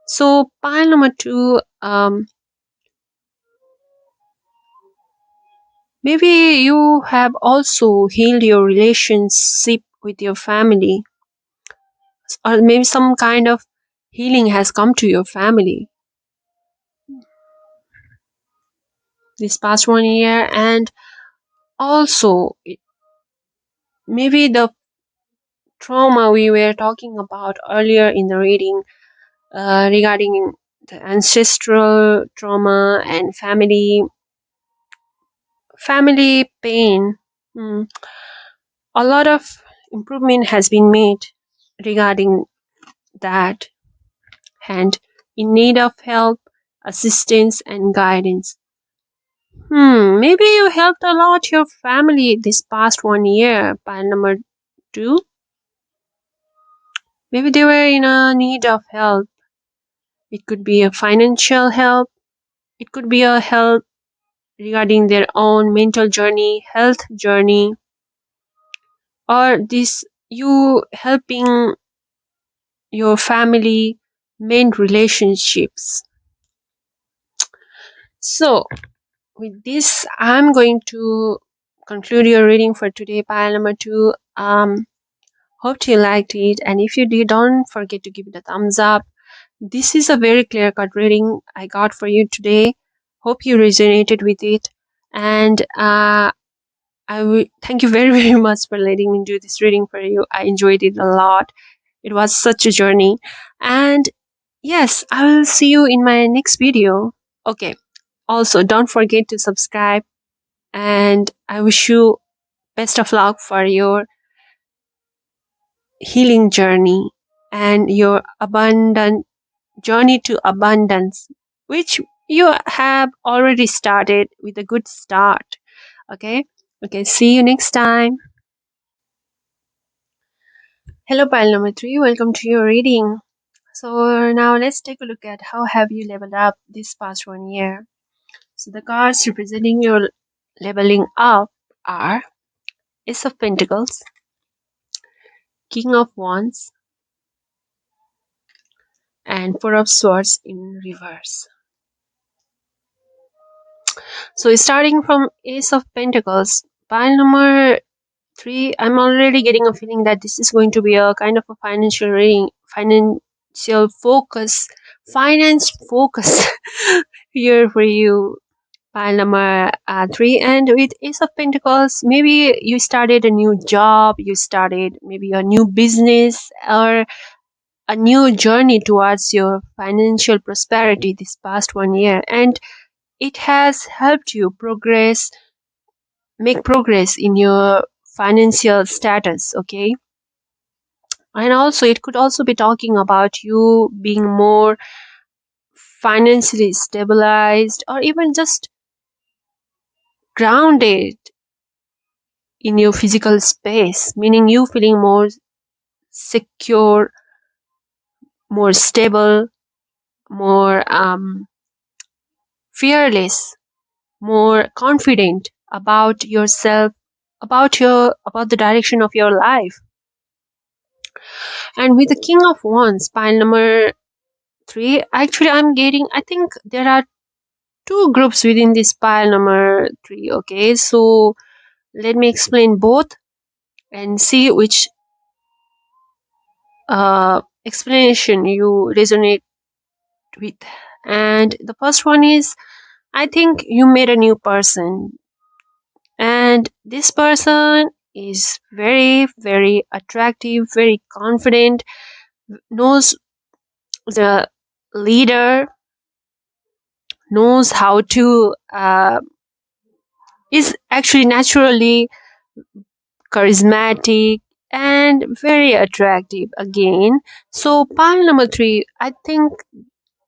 So pile number 2, maybe you have also healed your relationship with your family, or maybe some kind of healing has come to your family this past 1 year. And also maybe the trauma we were talking about earlier in the reading, regarding the ancestral trauma and family pain. Hmm. A lot of improvement has been made regarding that, and in need of help, assistance, and guidance. Maybe you helped a lot your family this past 1 year. Pile number 2, maybe they were in a need of help. It could be a financial help. It could be a help regarding their own mental journey, health journey, or this you helping your family mend relationships. So, with this, I'm going to conclude your reading for today, pile number 2. Hope you liked it, and if you did, don't forget to give it a thumbs up. This is a very clear cut reading I got for you today. Hope you resonated with it, and I will thank you very, very much for letting me do this reading for you. I enjoyed it a lot. It was such a journey, and yes, I will see you in my next video. Okay. Also, don't forget to subscribe, and I wish you best of luck for your healing journey and your abundant journey to abundance, which you have already started with a good start. Okay. Okay, see you next time. Hello, pile number 3, welcome to your reading. So now let's take a look at how have you leveled up this past 1 year. So the cards representing your leveling up are Ace of Pentacles, King of Wands, and Four of Swords in reverse. So starting from Ace of Pentacles, pile number 3, I'm already getting a feeling that this is going to be a kind of a financial reading, financial focus, finance focus here for you. Pile number 3, and with Ace of Pentacles, maybe you started a new job, you started maybe a new business, or a new journey towards your financial prosperity this past 1 year, and it has helped you make progress in your financial status. Okay, and also it could also be talking about you being more financially stabilized, or even just grounded in your physical space, meaning you feeling more secure, more stable, more fearless, more confident about yourself, about the direction of your life. And with the King of Wands, pile number 3, actually I'm getting, I think there are two groups within this pile number 3. Okay, so let me explain both and see which explanation you resonate with. And the first one is, I think you met a new person, and this person is very, very attractive, very confident, knows the leader, knows how to, is actually naturally charismatic and very attractive again. So, pile number 3, I think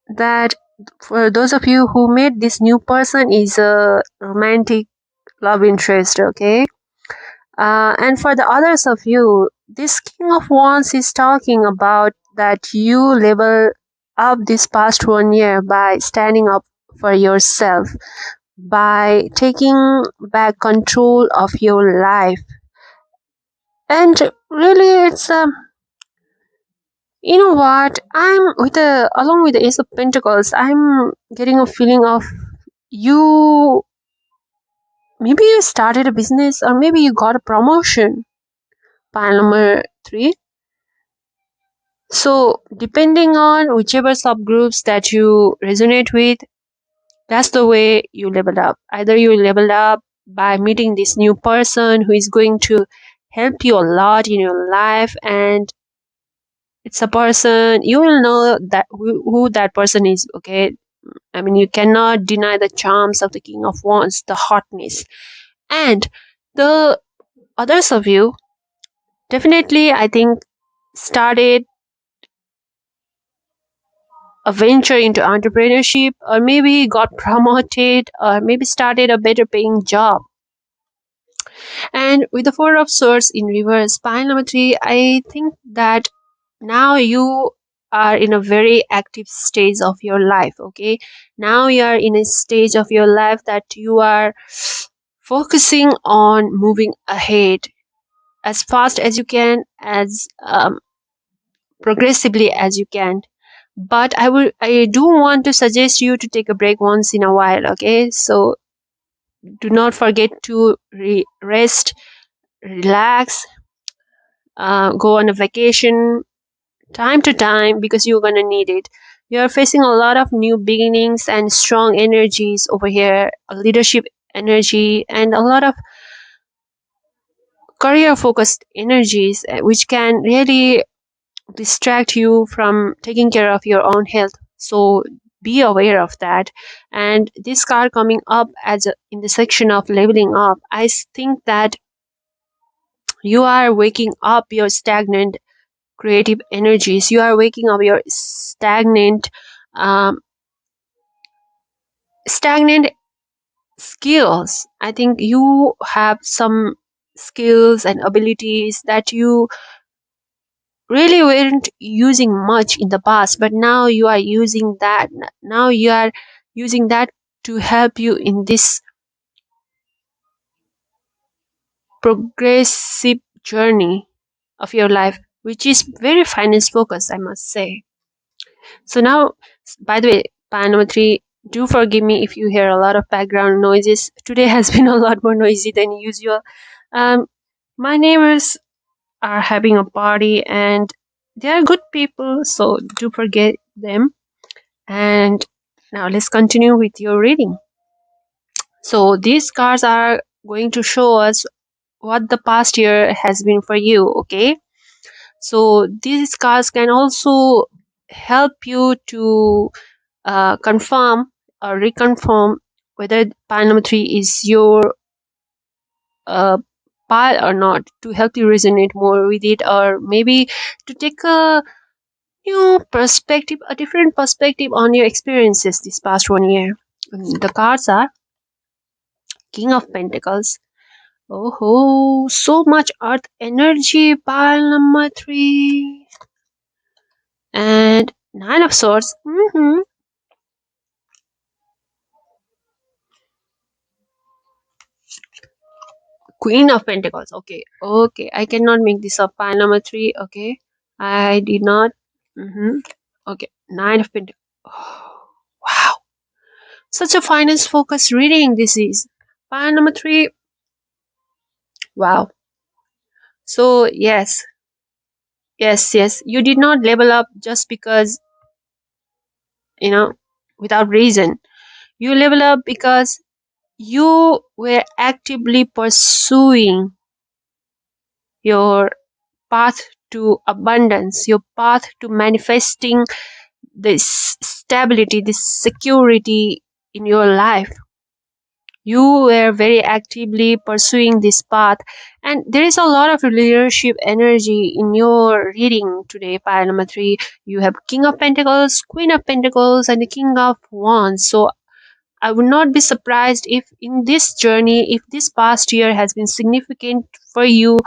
that for those of you who met this new person is a romantic love interest, okay? And for the others of you, this King of Wands is talking about that you level up this past 1 year by standing up for yourself, by taking back control of your life. And really, it's you know what? I'm with the along with the Ace of Pentacles. I'm getting a feeling of you. Maybe you started a business, or maybe you got a promotion. Pile number 3. So, depending on whichever subgroups that you resonate with, that's the way you level up. Either you level up by meeting this new person who is going to help you a lot in your life, and it's a person you will know that who that person is. Okay, I mean, you cannot deny the charms of the King of Wands, the hotness. And the others of you, definitely, I think, started a venture into entrepreneurship, or maybe got promoted, or maybe started a better paying job. And with the Four of Swords in reverse, pile number 3, I think that now you are in a very active stage of your life. Okay, now you are in a stage of your life that you are focusing on moving ahead as fast as you can, as progressively as you can. But I do want to suggest you to take a break once in a while. Okay, so do not forget to rest, relax, go on a vacation time to time, because you're gonna need it. You're facing a lot of new beginnings and strong energies over here, a leadership energy, and a lot of career focused energies, which can really distract you from taking care of your own health. So be aware of that. And this card coming up as in the section of leveling up, I think that you are waking up your stagnant creative energies. You are waking up your um, stagnant skills. I think you have some skills and abilities that you really weren't using much in the past, but now you are using that. Now you are using that to help you in this progressive journey of your life, which is very finance focused, I must say. So now, by the way, pan number 3, do forgive me if you hear a lot of background noises. Today has been a lot more noisy than usual. Um, my neighbors are having a party, and they are good people, so do forget them. And now let's continue with your reading. So these cards are going to show us what the past year has been for you. Okay, so these cards can also help you to confirm or reconfirm whether pile number 3 is your uh, pile or not, to help you resonate more with it, or maybe to take a new perspective, a different perspective on your experiences this past 1 year. The cards are King of Pentacles. Oh, so much earth energy, pile number three. And Nine of Swords. Queen of Pentacles. Okay, okay. I cannot make this up. Pile number three. Okay, I did not. Okay, Nine of Pentacles. Oh, wow, such a finance focused reading this is. Pile number three. Wow. So yes, yes. You did not level up just because you know without reason. You level up because you were actively pursuing your path to abundance, your path to manifesting this stability, this security in your life. You were very actively pursuing this path, and there is a lot of leadership energy in your reading today. Pile number three, you have King of Pentacles, Queen of Pentacles, and the King of Wands. So I would not be surprised if in this journey, if this past year has been significant for you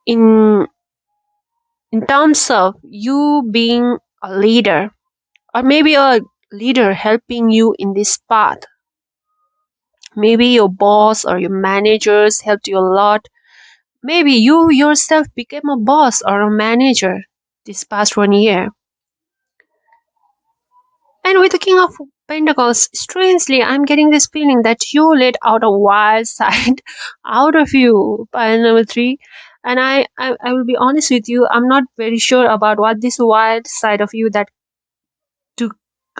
in terms of you being a leader, or maybe a leader helping you in this path. Maybe your boss or your managers helped you a lot. Maybe you yourself became a boss or a manager this past 1 year. And with the King of Pentacles, strangely, I'm getting this feeling that you let out a wild side out of you, pile number three. And I will be honest with you, I'm not very sure about what this wild side of you that took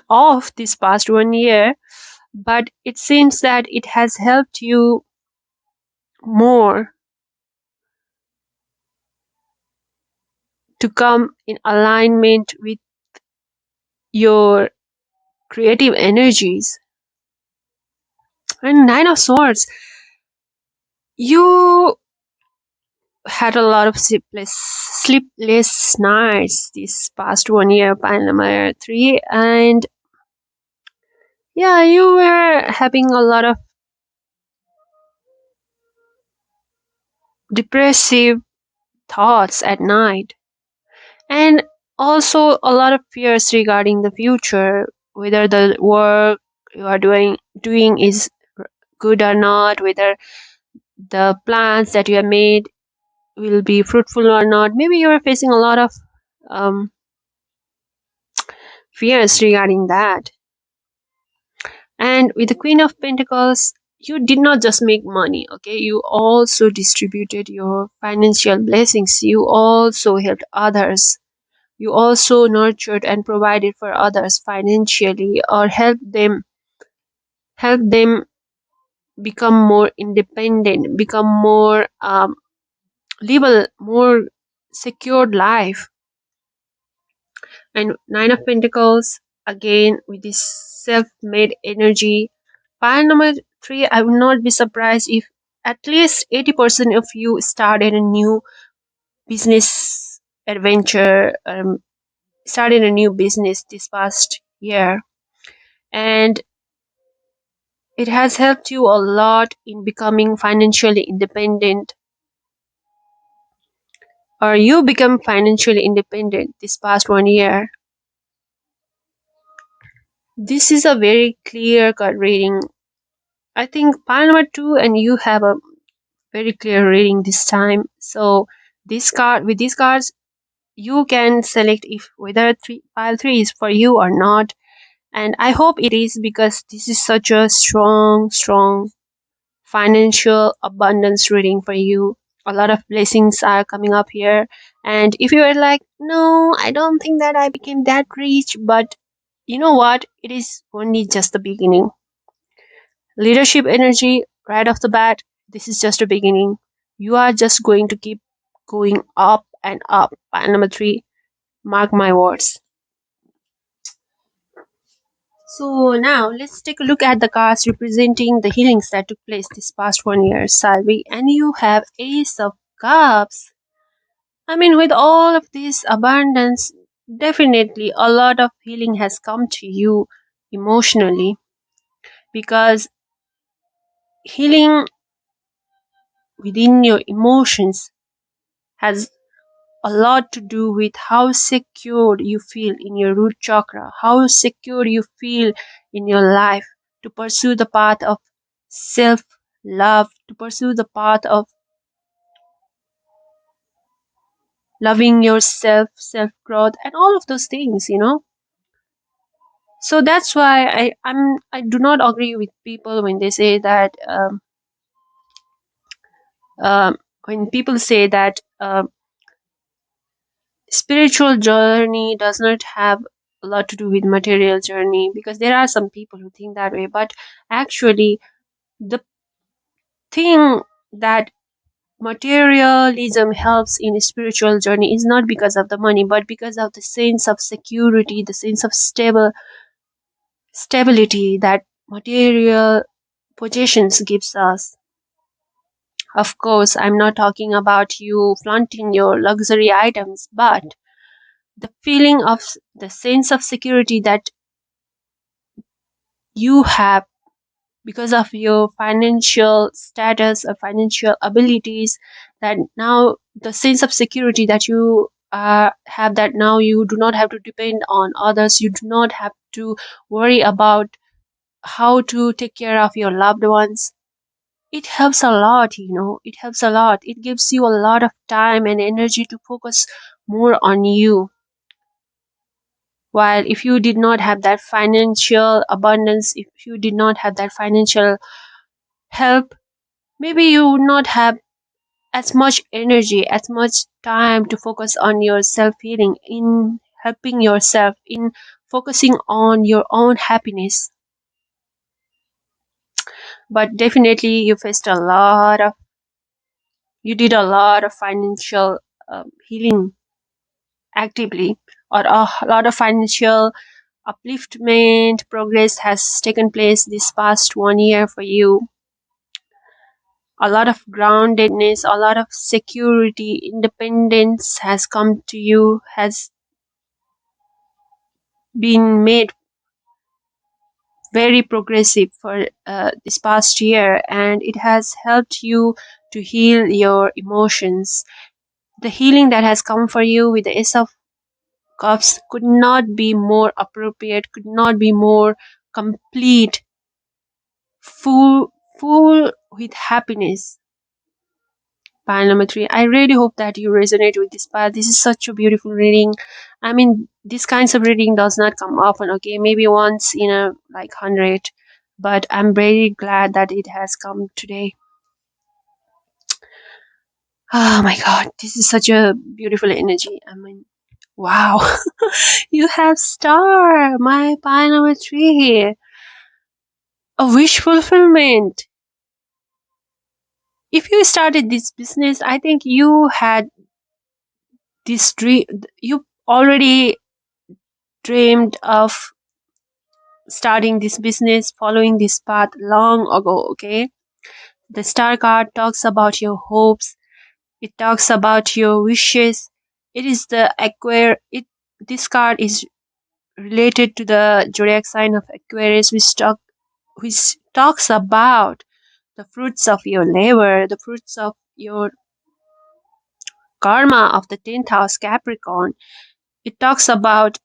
off this past 1 year, but it seems that it has helped you more to come in alignment with your creative energies. And Nine of Swords, you had a lot of sleepless nights this past 1 year, pile number three, and yeah, you were having a lot of depressive thoughts at night, and also a lot of fears regarding the future, whether the work you are doing is good or not, whether the plans that you have made will be fruitful or not. Maybe you are facing a lot of um, fears regarding that. And with the Queen of Pentacles, you did not just make money, okay? You also distributed your financial blessings. You also helped others. You also nurtured and provided for others financially, or help them become more independent, become more live a more secured life. And Nine of Pentacles, again with this self-made energy. Pile number three, I would not be surprised if at least 80% of you started a new business adventure, started a new business this past year. And it has helped you a lot in becoming financially independent, or you become financially independent this past 1 year. This is a very clear cut reading. I think pile number two and you have a very clear reading this time. So this card, with these cards, you can select if whether pile three is for you or not. And I hope it is, because this is such a strong financial abundance reading for you. A lot of blessings are coming up here. And if you are like, no, I don't think that I became that rich, but you know what? It is only just the beginning. Leadership energy right off the bat, this is just a beginning. You are just going to keep going up and up. And number three, mark my words. So now let's take a look at the cards representing the healings that took place this past 1 year, Salvi. And you have Ace of Cups. I mean, with all of this abundance, definitely a lot of healing has come to you emotionally, because Healing within your emotions has a lot to do with how secure you feel in your root chakra, how secure you feel in your life to pursue the path of self love, to pursue the path of loving yourself, self growth, and all of those things. So that's why I do not agree with people when they say that um, when people say that spiritual journey does not have a lot to do with material journey, because there are some people who think that way, but actually the thing that materialism helps in spiritual journey is not because of the money, but because of the sense of security, the sense of stability that material possessions gives us. Of course, I'm not talking about you flaunting your luxury items, but the feeling of the sense of security that you have because of your financial status or financial abilities, that now the sense of security that you have, that now you do not have to depend on others, you do not have to worry about how to take care of your loved ones. It helps a lot. It helps a lot. It gives you a lot of time and energy to focus more on you. While if you did not have that financial abundance, if you did not have that financial help, maybe you would not have as much energy, as much time to focus on your self healing, in helping yourself, in focusing on your own happiness. But definitely, you did a lot of financial healing actively, or a lot of financial upliftment progress has taken place this past 1 year for you. A lot of groundedness, a lot of security, independence has come to you, has been made very progressive for this past year, and it has helped you to heal your emotions. The healing that has come for you with the Ace of Cups could not be more appropriate, could not be more complete, full with happiness. Pile number 3. I really hope that you resonate with this pile. This is such a beautiful reading. I mean, this kinds of reading does not come often, okay? Maybe once in a like 100. But I'm very glad that it has come today. Oh my god, this is such a beautiful energy. I mean, wow. You have star, my pile number 3. A wish fulfillment. If you started this business, I think you had this dream. You already dreamed of starting this business, following this path long ago, okay? The star card talks about your hopes, it talks about your wishes. It is the this card is related to the zodiac sign of Aquarius, which talks about the fruits of your labor, the fruits of your karma of the 10th house Capricorn. It talks about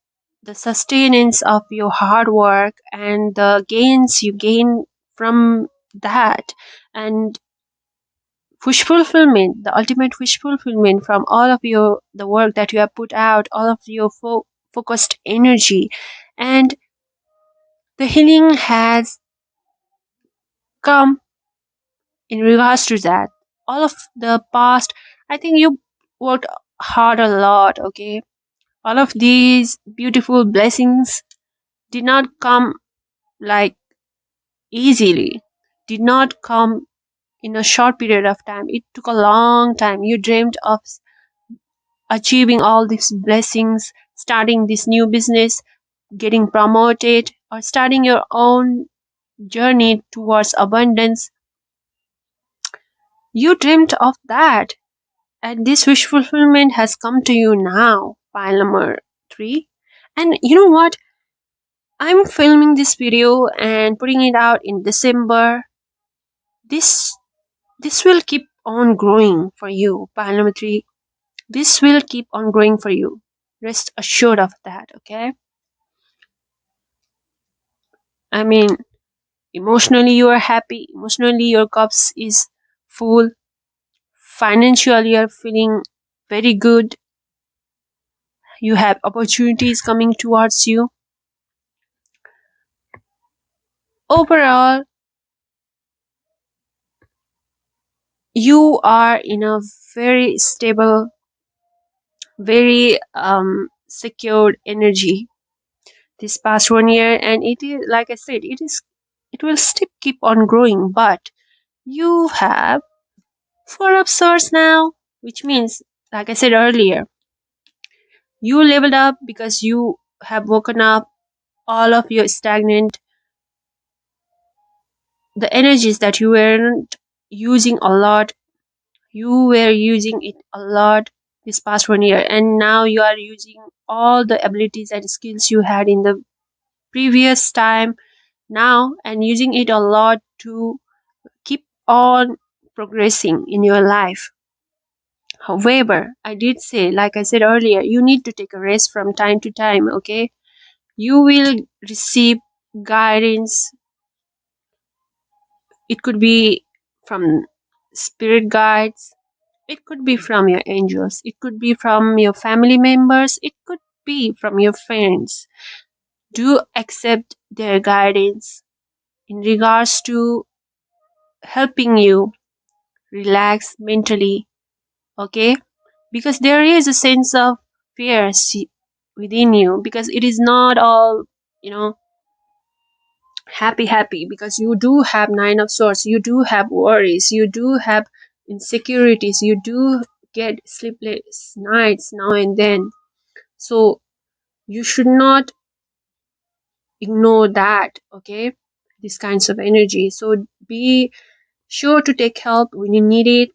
the sustenance of your hard work and the gains you gain from that, and wish fulfillment, the ultimate wish fulfillment from all of your the work that you have put out, all of your focused energy. And the healing has come in regards to that. All of the past, I think you worked hard a lot, okay? All of these beautiful blessings did not come like easily, did not come in a short period of time. It took a long time. You dreamed of achieving all these blessings, starting this new business, getting promoted, or starting your own journey towards abundance. You dreamed of that, and this wish fulfillment has come to you now, pile number 3. And you know what? I'm filming this video and putting it out in December. This this will keep on growing for you. Pile number three, this will keep on growing for you. Rest assured of that, okay? I mean, emotionally you are happy, emotionally your cups is full, financially you're feeling very good, you have opportunities coming towards you. Overall, you are in a very stable, very secured energy this past 1 year, and it is, like I said, it will still keep on growing, but you have four of swords now, which means, like I said earlier, you leveled up because you have woken up all of your stagnant, the energies that you weren't using a lot, you were using it a lot this past 1 year, and now you are using all the abilities and skills you had in the previous time now, and using it a lot to keep on progressing in your life. However, I did say, like I said earlier, you need to take a rest from time to time, okay? You will receive guidance. It could be from spirit guides, it could be from your angels, it could be from your family members, it could be from your friends. Do accept their guidance in regards to helping you relax mentally, okay? Because there is a sense of fear within you, because it is not all, you know, happy, because you do have nine of swords, you do have worries, you do have insecurities, you do get sleepless nights now and then. So you should not ignore that, okay? These kinds of energy. So be sure to take help when you need it.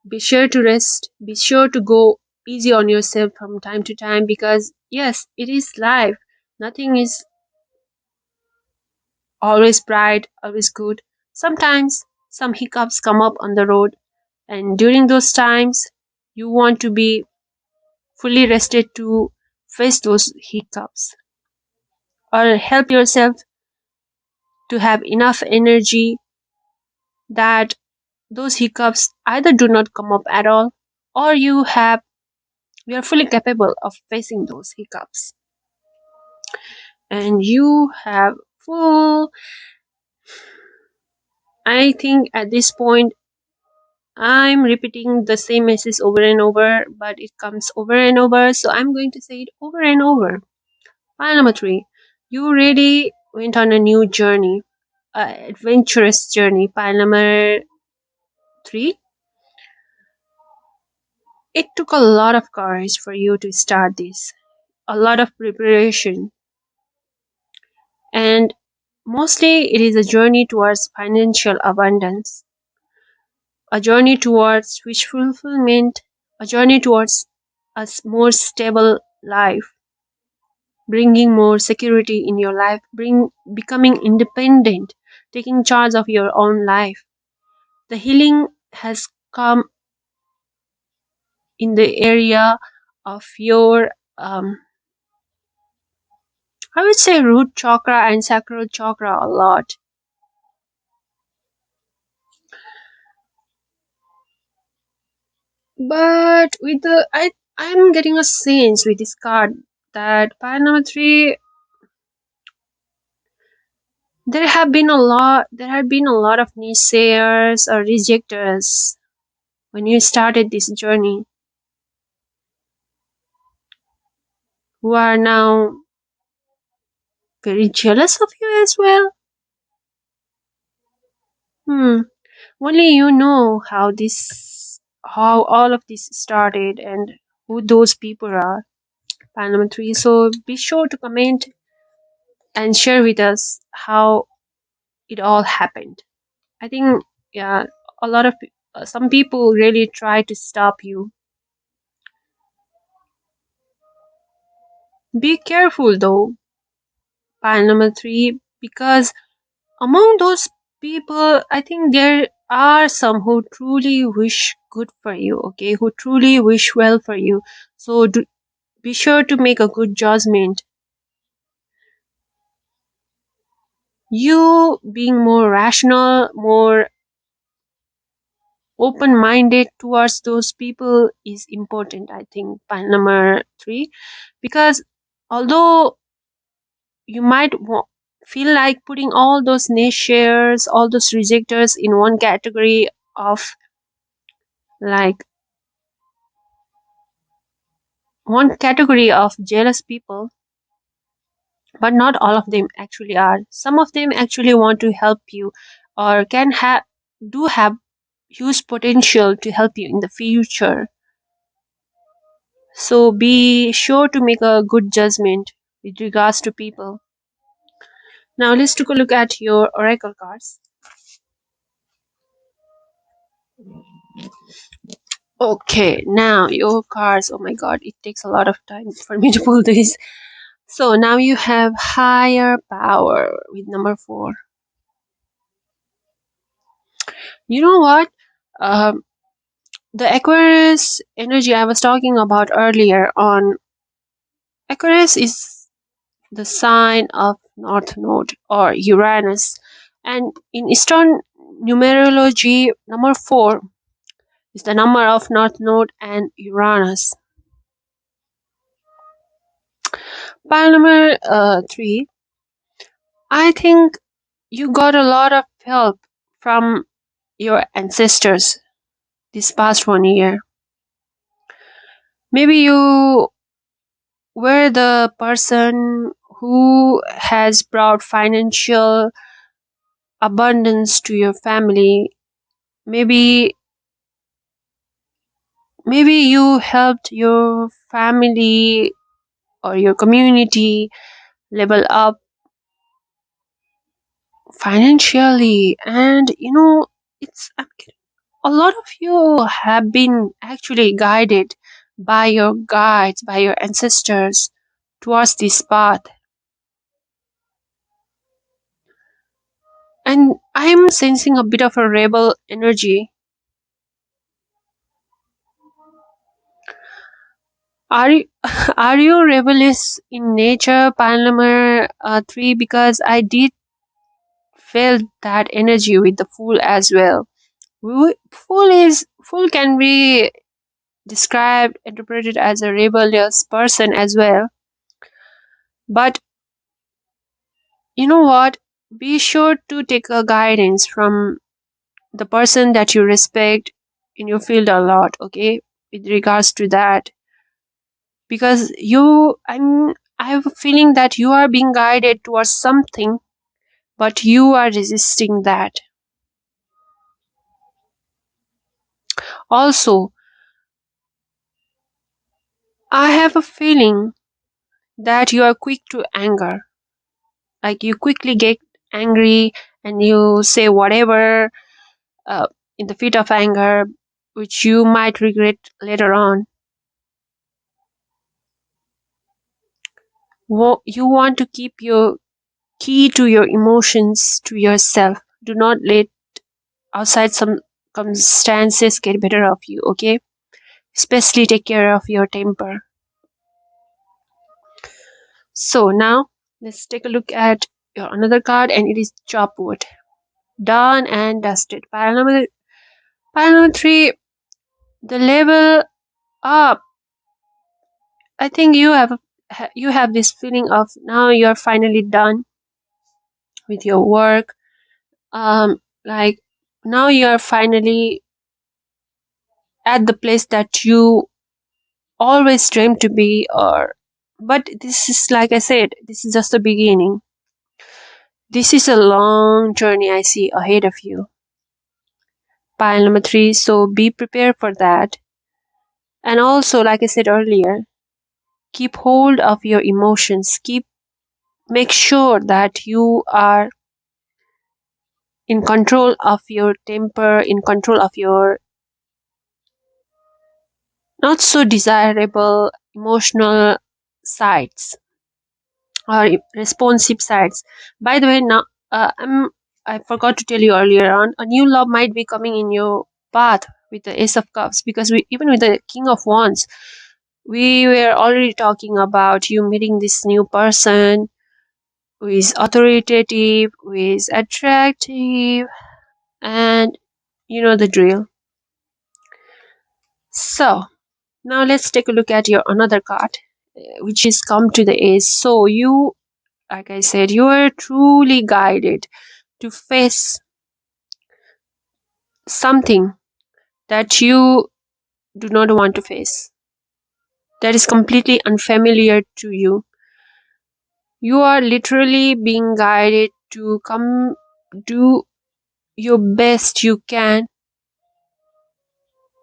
Be sure to rest. Be sure to go easy on yourself from time to time, because yes, it is life. Nothing is always bright, always good. Sometimes some hiccups come up on the road, and during those times, you want to be fully rested to face those hiccups, or help yourself to have enough energy that those hiccups either do not come up at all, or you are fully capable of facing those hiccups, and you have full. I think at this point I'm repeating the same message over and over, but it comes over and over, so I'm going to say it over and over. File number three, you really went on a new journey, adventurous journey. Pile number three, it took a lot of courage for you to start this, a lot of preparation, and mostly it is a journey towards financial abundance, a journey towards wish fulfillment, a journey towards a more stable life, bringing more security in your life, becoming independent, taking charge of your own life. The healing has come in the area of your, I would say, root chakra and sacral chakra a lot. But with I'm getting a sense with this card that pile number three, there have been a lot of naysayers or rejectors when you started this journey, who are now very jealous of you as well. Hmm. Only you know how all of this started and who those people are. Pile number three. So be sure to comment and share with us how it all happened. I think, yeah, a lot of some people really try to stop you. Be careful though, pile number three, because among those people, I think there are some who truly wish good for you, okay, who truly wish well for you. So be sure to make a good judgment. You being more rational, more open minded towards those people is important, I think. Point number 3, because although you might feel like putting all those naysayers, all those rejectors in one category of, like, one category of jealous people, but not all of them actually are. Some of them actually want to help you, or can have do have huge potential to help you in the future. So be sure to make a good judgment with regards to people. Now let's take a look at your oracle cards. Okay, now your cards. Oh my god, it takes a lot of time for me to pull this. So now you have higher power with number 4. You know what? Um, the Aquarius energy I was talking about earlier on, Aquarius is the sign of North Node or Uranus, and in Eastern numerology, number 4 is the number of North Node and Uranus. Pile number 3, I think you got a lot of help from your ancestors this past 1 year. Maybe you were the person who has brought financial abundance to your family. Maybe maybe you helped your family or your community level up financially, and it's a lot of you have been actually guided by your guides, by your ancestors towards this path. And I'm sensing a bit of a rebel energy. Are you are you rebellious in nature, pile number 3? Because I did feel that energy with the fool as well. Fool can be described, interpreted as a rebellious person as well. But you know what? Be sure to take a guidance from the person that you respect in your field a lot, okay? With regards to that, because I have a feeling that you are being guided towards something, but you are resisting that. Also, I have a feeling that you are quick to anger. Like, you quickly get angry and you say whatever uh, in the fit of anger, which you might regret later on. You want to keep your key to your emotions to yourself. Do not let outside some circumstances get better of you, okay? Especially take care of your temper. So now let's take a look at your another card, and it is chopwood. Done and dusted. Pile number 3, the level up. I think you have this feeling of now you're finally done with your work. Like, now you're finally at the place that you always dreamed to be, or but this is, like I said, this is just the beginning. This is a long journey I see ahead of you. Pile number 3, so be prepared for that. And also, like I said earlier, keep hold of your emotions. Make sure that you are in control of your temper, in control of your not so desirable emotional sides or responsive sides. By the way, now I'm I forgot to tell you earlier on, a new love might be coming in your path with the Ace of Cups, because we, even with the King of Wands, we were already talking about you meeting this new person who is authoritative, who is attractive, and you know the drill. So now let's take a look at your another card, which is come to the Ace. So you, like I said, you are truly guided to face something that you do not want to face, that is completely unfamiliar to you. You are literally being guided to come do your best you can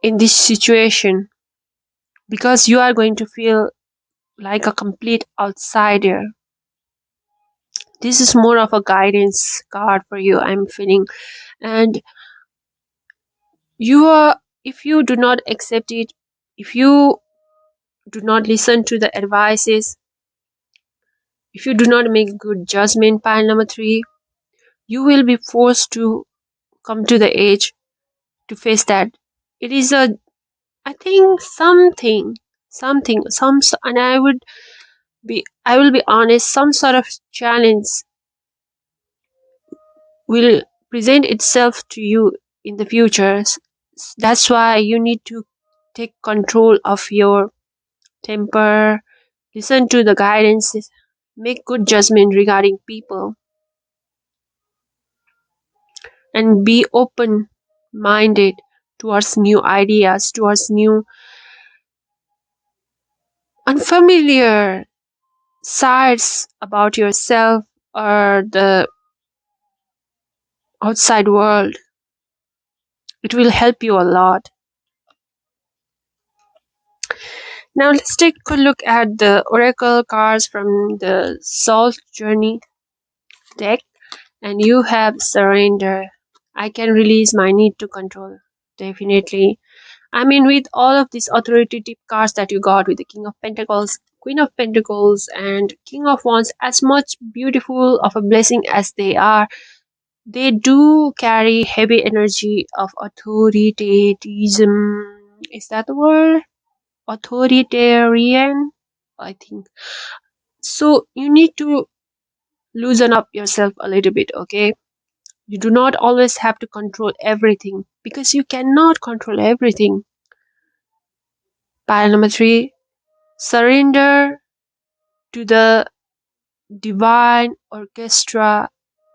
in this situation, because you are going to feel like a complete outsider. This is more of a guidance card for you, I'm feeling. And you are, if you do not accept it, if you do not listen to the advices, if you do not make good judgment, pile number 3, you will be forced to come to the age to face that. It is a, I think and I will be honest, some sort of challenge will present itself to you in the future. That's why you need to take control of your temper, listen to the guidance, make good judgment regarding people, and be open minded towards new ideas, towards new unfamiliar sides about yourself or the outside world. It will help you a lot. Now let's take a look at the oracle cards from the soul journey deck. And you have surrender. I can release my need to control. Definitely. I mean, with all of these authoritative cards that you got with the King of Pentacles, Queen of Pentacles, and King of Wands, as much beautiful of a blessing as they are, they do carry heavy energy of authoritarianism. Is that the word? Authoritarian? I think. So you need to loosen up yourself a little bit, okay? You do not always have to control everything, because you cannot control everything. Pile number 3, surrender to the divine orchestra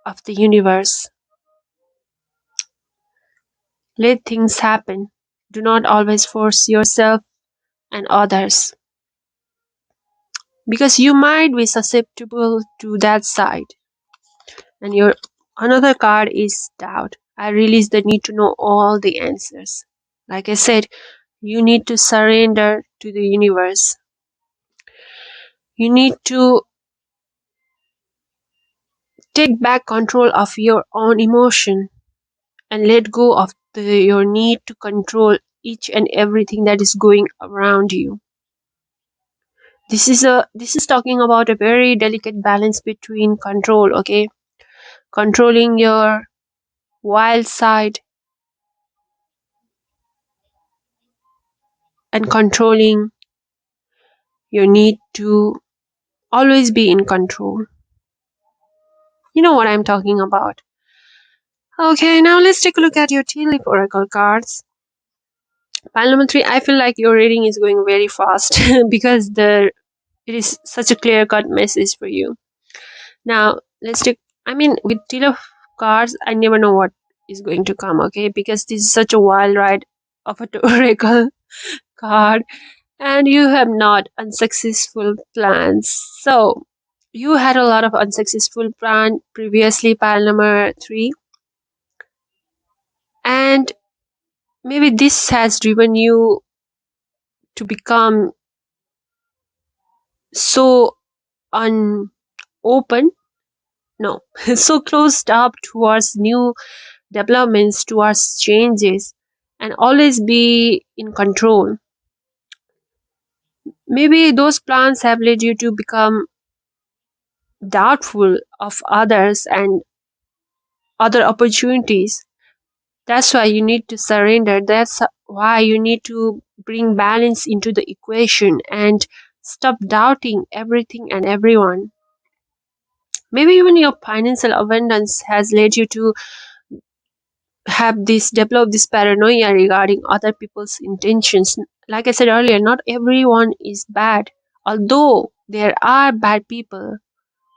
of the universe. Let things happen. Do not always force yourself and others, because you might be susceptible to that side. And your another card is doubt. I release the need to know all the answers. Like I said, you need to surrender to the universe. You need to take back control of your own emotion and let go of your need to control each and everything that is going around you. This is talking about a very delicate balance between control, okay? Controlling your wild side and controlling your need to always be in control. You know what I'm talking about. Okay, now let's take a look at your tea leaf oracle cards. Pile number 3, I feel like your reading is going very fast because it is such a clear cut message for you. Now let's take, I mean, with tea leaf cards, I never know what is going to come, okay? Because this is such a wild ride of a oracle card, and you have not unsuccessful plans. So you had a lot of unsuccessful plan previously, pile number 3, and maybe this has driven you to become so unopen, no, so closed up towards new developments, towards changes, and always be in control. Maybe those plans have led you to become doubtful of others and other opportunities. That's why you need to surrender. That's why you need to bring balance into the equation and stop doubting everything and everyone. Maybe even your financial abundance has led you to have this develop this paranoia regarding other people's intentions. Like I said earlier, not everyone is bad, although there are bad people,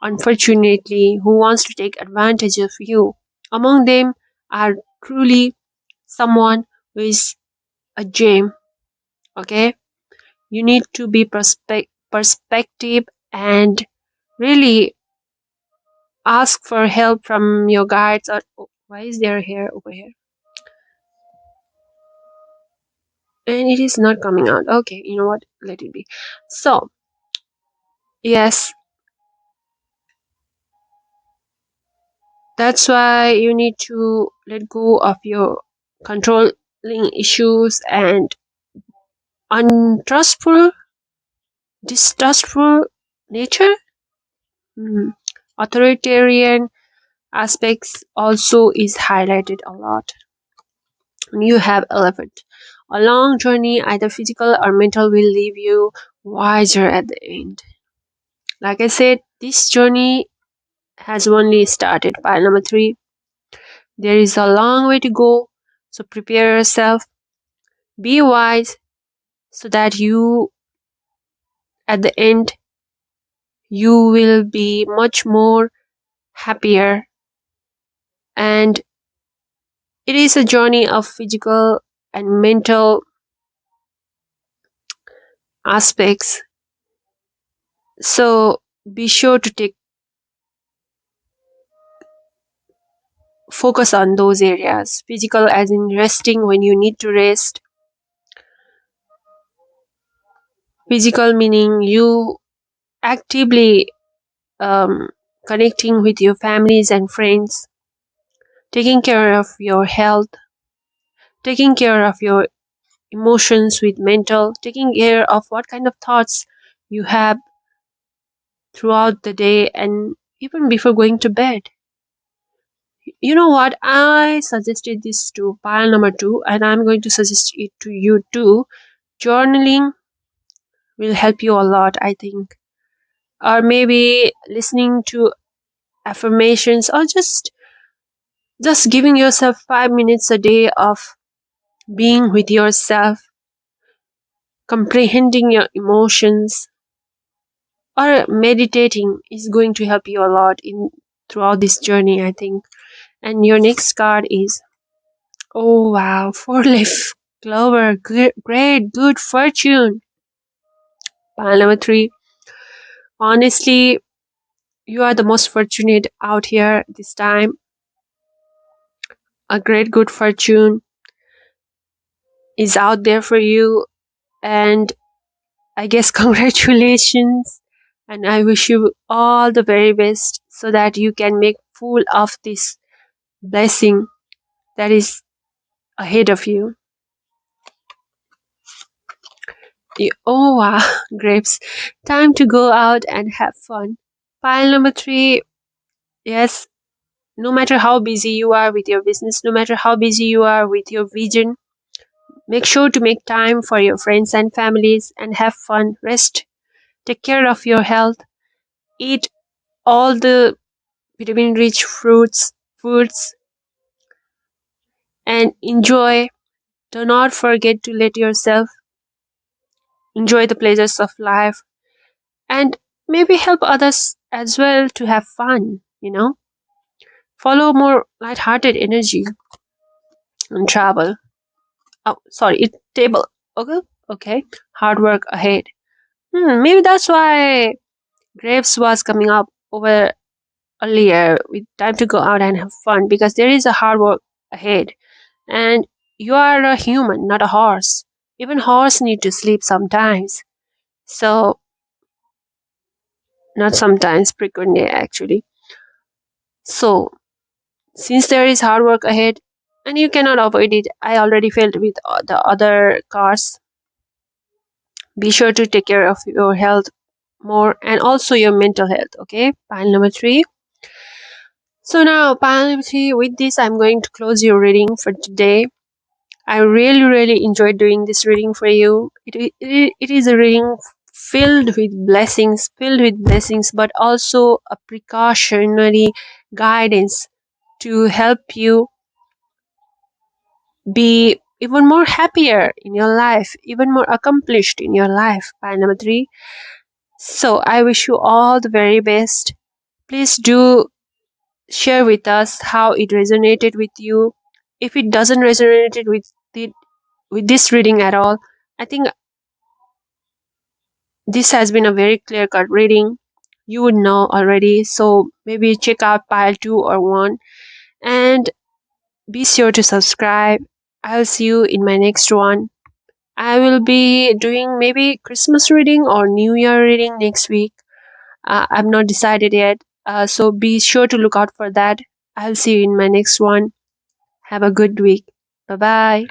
unfortunately, who wants to take advantage of you. Among them are truly someone who is a gem. Okay, you need to be perspective and really ask for help from your guides. Or oh, why is there hair over here? And it is not coming out. Okay, you know what? Let it be. So yes, that's why you need to let go of your controlling issues and untrustful, distrustful nature. Mm. Authoritarian aspects also is highlighted a lot. You have elephant. A long journey, either physical or mental, will leave you wiser at the end. Like I said, this journey has only started. Pile number 3. There is a long way to go, so prepare yourself. Be wise so that you, at the end, you will be much more happier. And it is a journey of physical and mental aspects. So be sure to take focus on those areas. Physical as in resting when you need to rest. Physical meaning you actively um, connecting with your families and friends, taking care of your health, taking care of your emotions with mental, taking care of what kind of thoughts you have throughout the day and even before going to bed. You know what? I suggested this to pile number 2, and I'm going to suggest it to you too. Journaling will help you a lot, I think. Or maybe listening to affirmations, or just giving yourself 5 minutes a day of being with yourself, comprehending your emotions, or meditating is going to help you a lot in throughout this journey, I think. And your next card is, oh wow, four-leaf clover. Great, good fortune. Pile number 3. Honestly, you are the most fortunate out here this time. A great good fortune is out there for you, and I guess congratulations. And I wish you all the very best so that you can make full of this blessing that is ahead of you. Oh wow, grapes. Time to go out and have fun. Pile number 3. Yes, no matter how busy you are with your business, no matter how busy you are with your vision, make sure to make time for your friends and families and have fun. Rest, take care of your health, eat all the vitamin rich foods, and enjoy. Do not forget to let yourself enjoy the pleasures of life and maybe help others as well to have fun. Follow more light-hearted energy and travel. Oh, sorry, it table. Okay, okay. Hard work ahead. Maybe that's why Graves was coming up over earlier with time to go out and have fun because there is a hard work ahead. And you are a human, not a horse. Even horse need to sleep sometimes. So not sometimes, frequently actually. So since there is hard work ahead and you cannot avoid it, I already felt with the other cars. Be sure to take care of your health more and also your mental health. Okay, pile number 3. So now, Parvati, with this, I'm going to close your reading for today. I really, really enjoyed doing this reading for you. It is a reading filled with blessings, but also a precautionary guidance to help you be even more happier in your life, even more accomplished in your life. Point number three. So I wish you all the very best. Please do share with us how it resonated with you. If it doesn't resonate with this reading at all, I think this has been a very clear cut reading. You would know already, so maybe check out pile 2 or 1 and be sure to subscribe. I'll see you in my next one. I will be doing maybe Christmas reading or New Year reading next week. I'm not decided yet, so be sure to look out for that. I'll see you in my next one. Have a good week. Bye bye.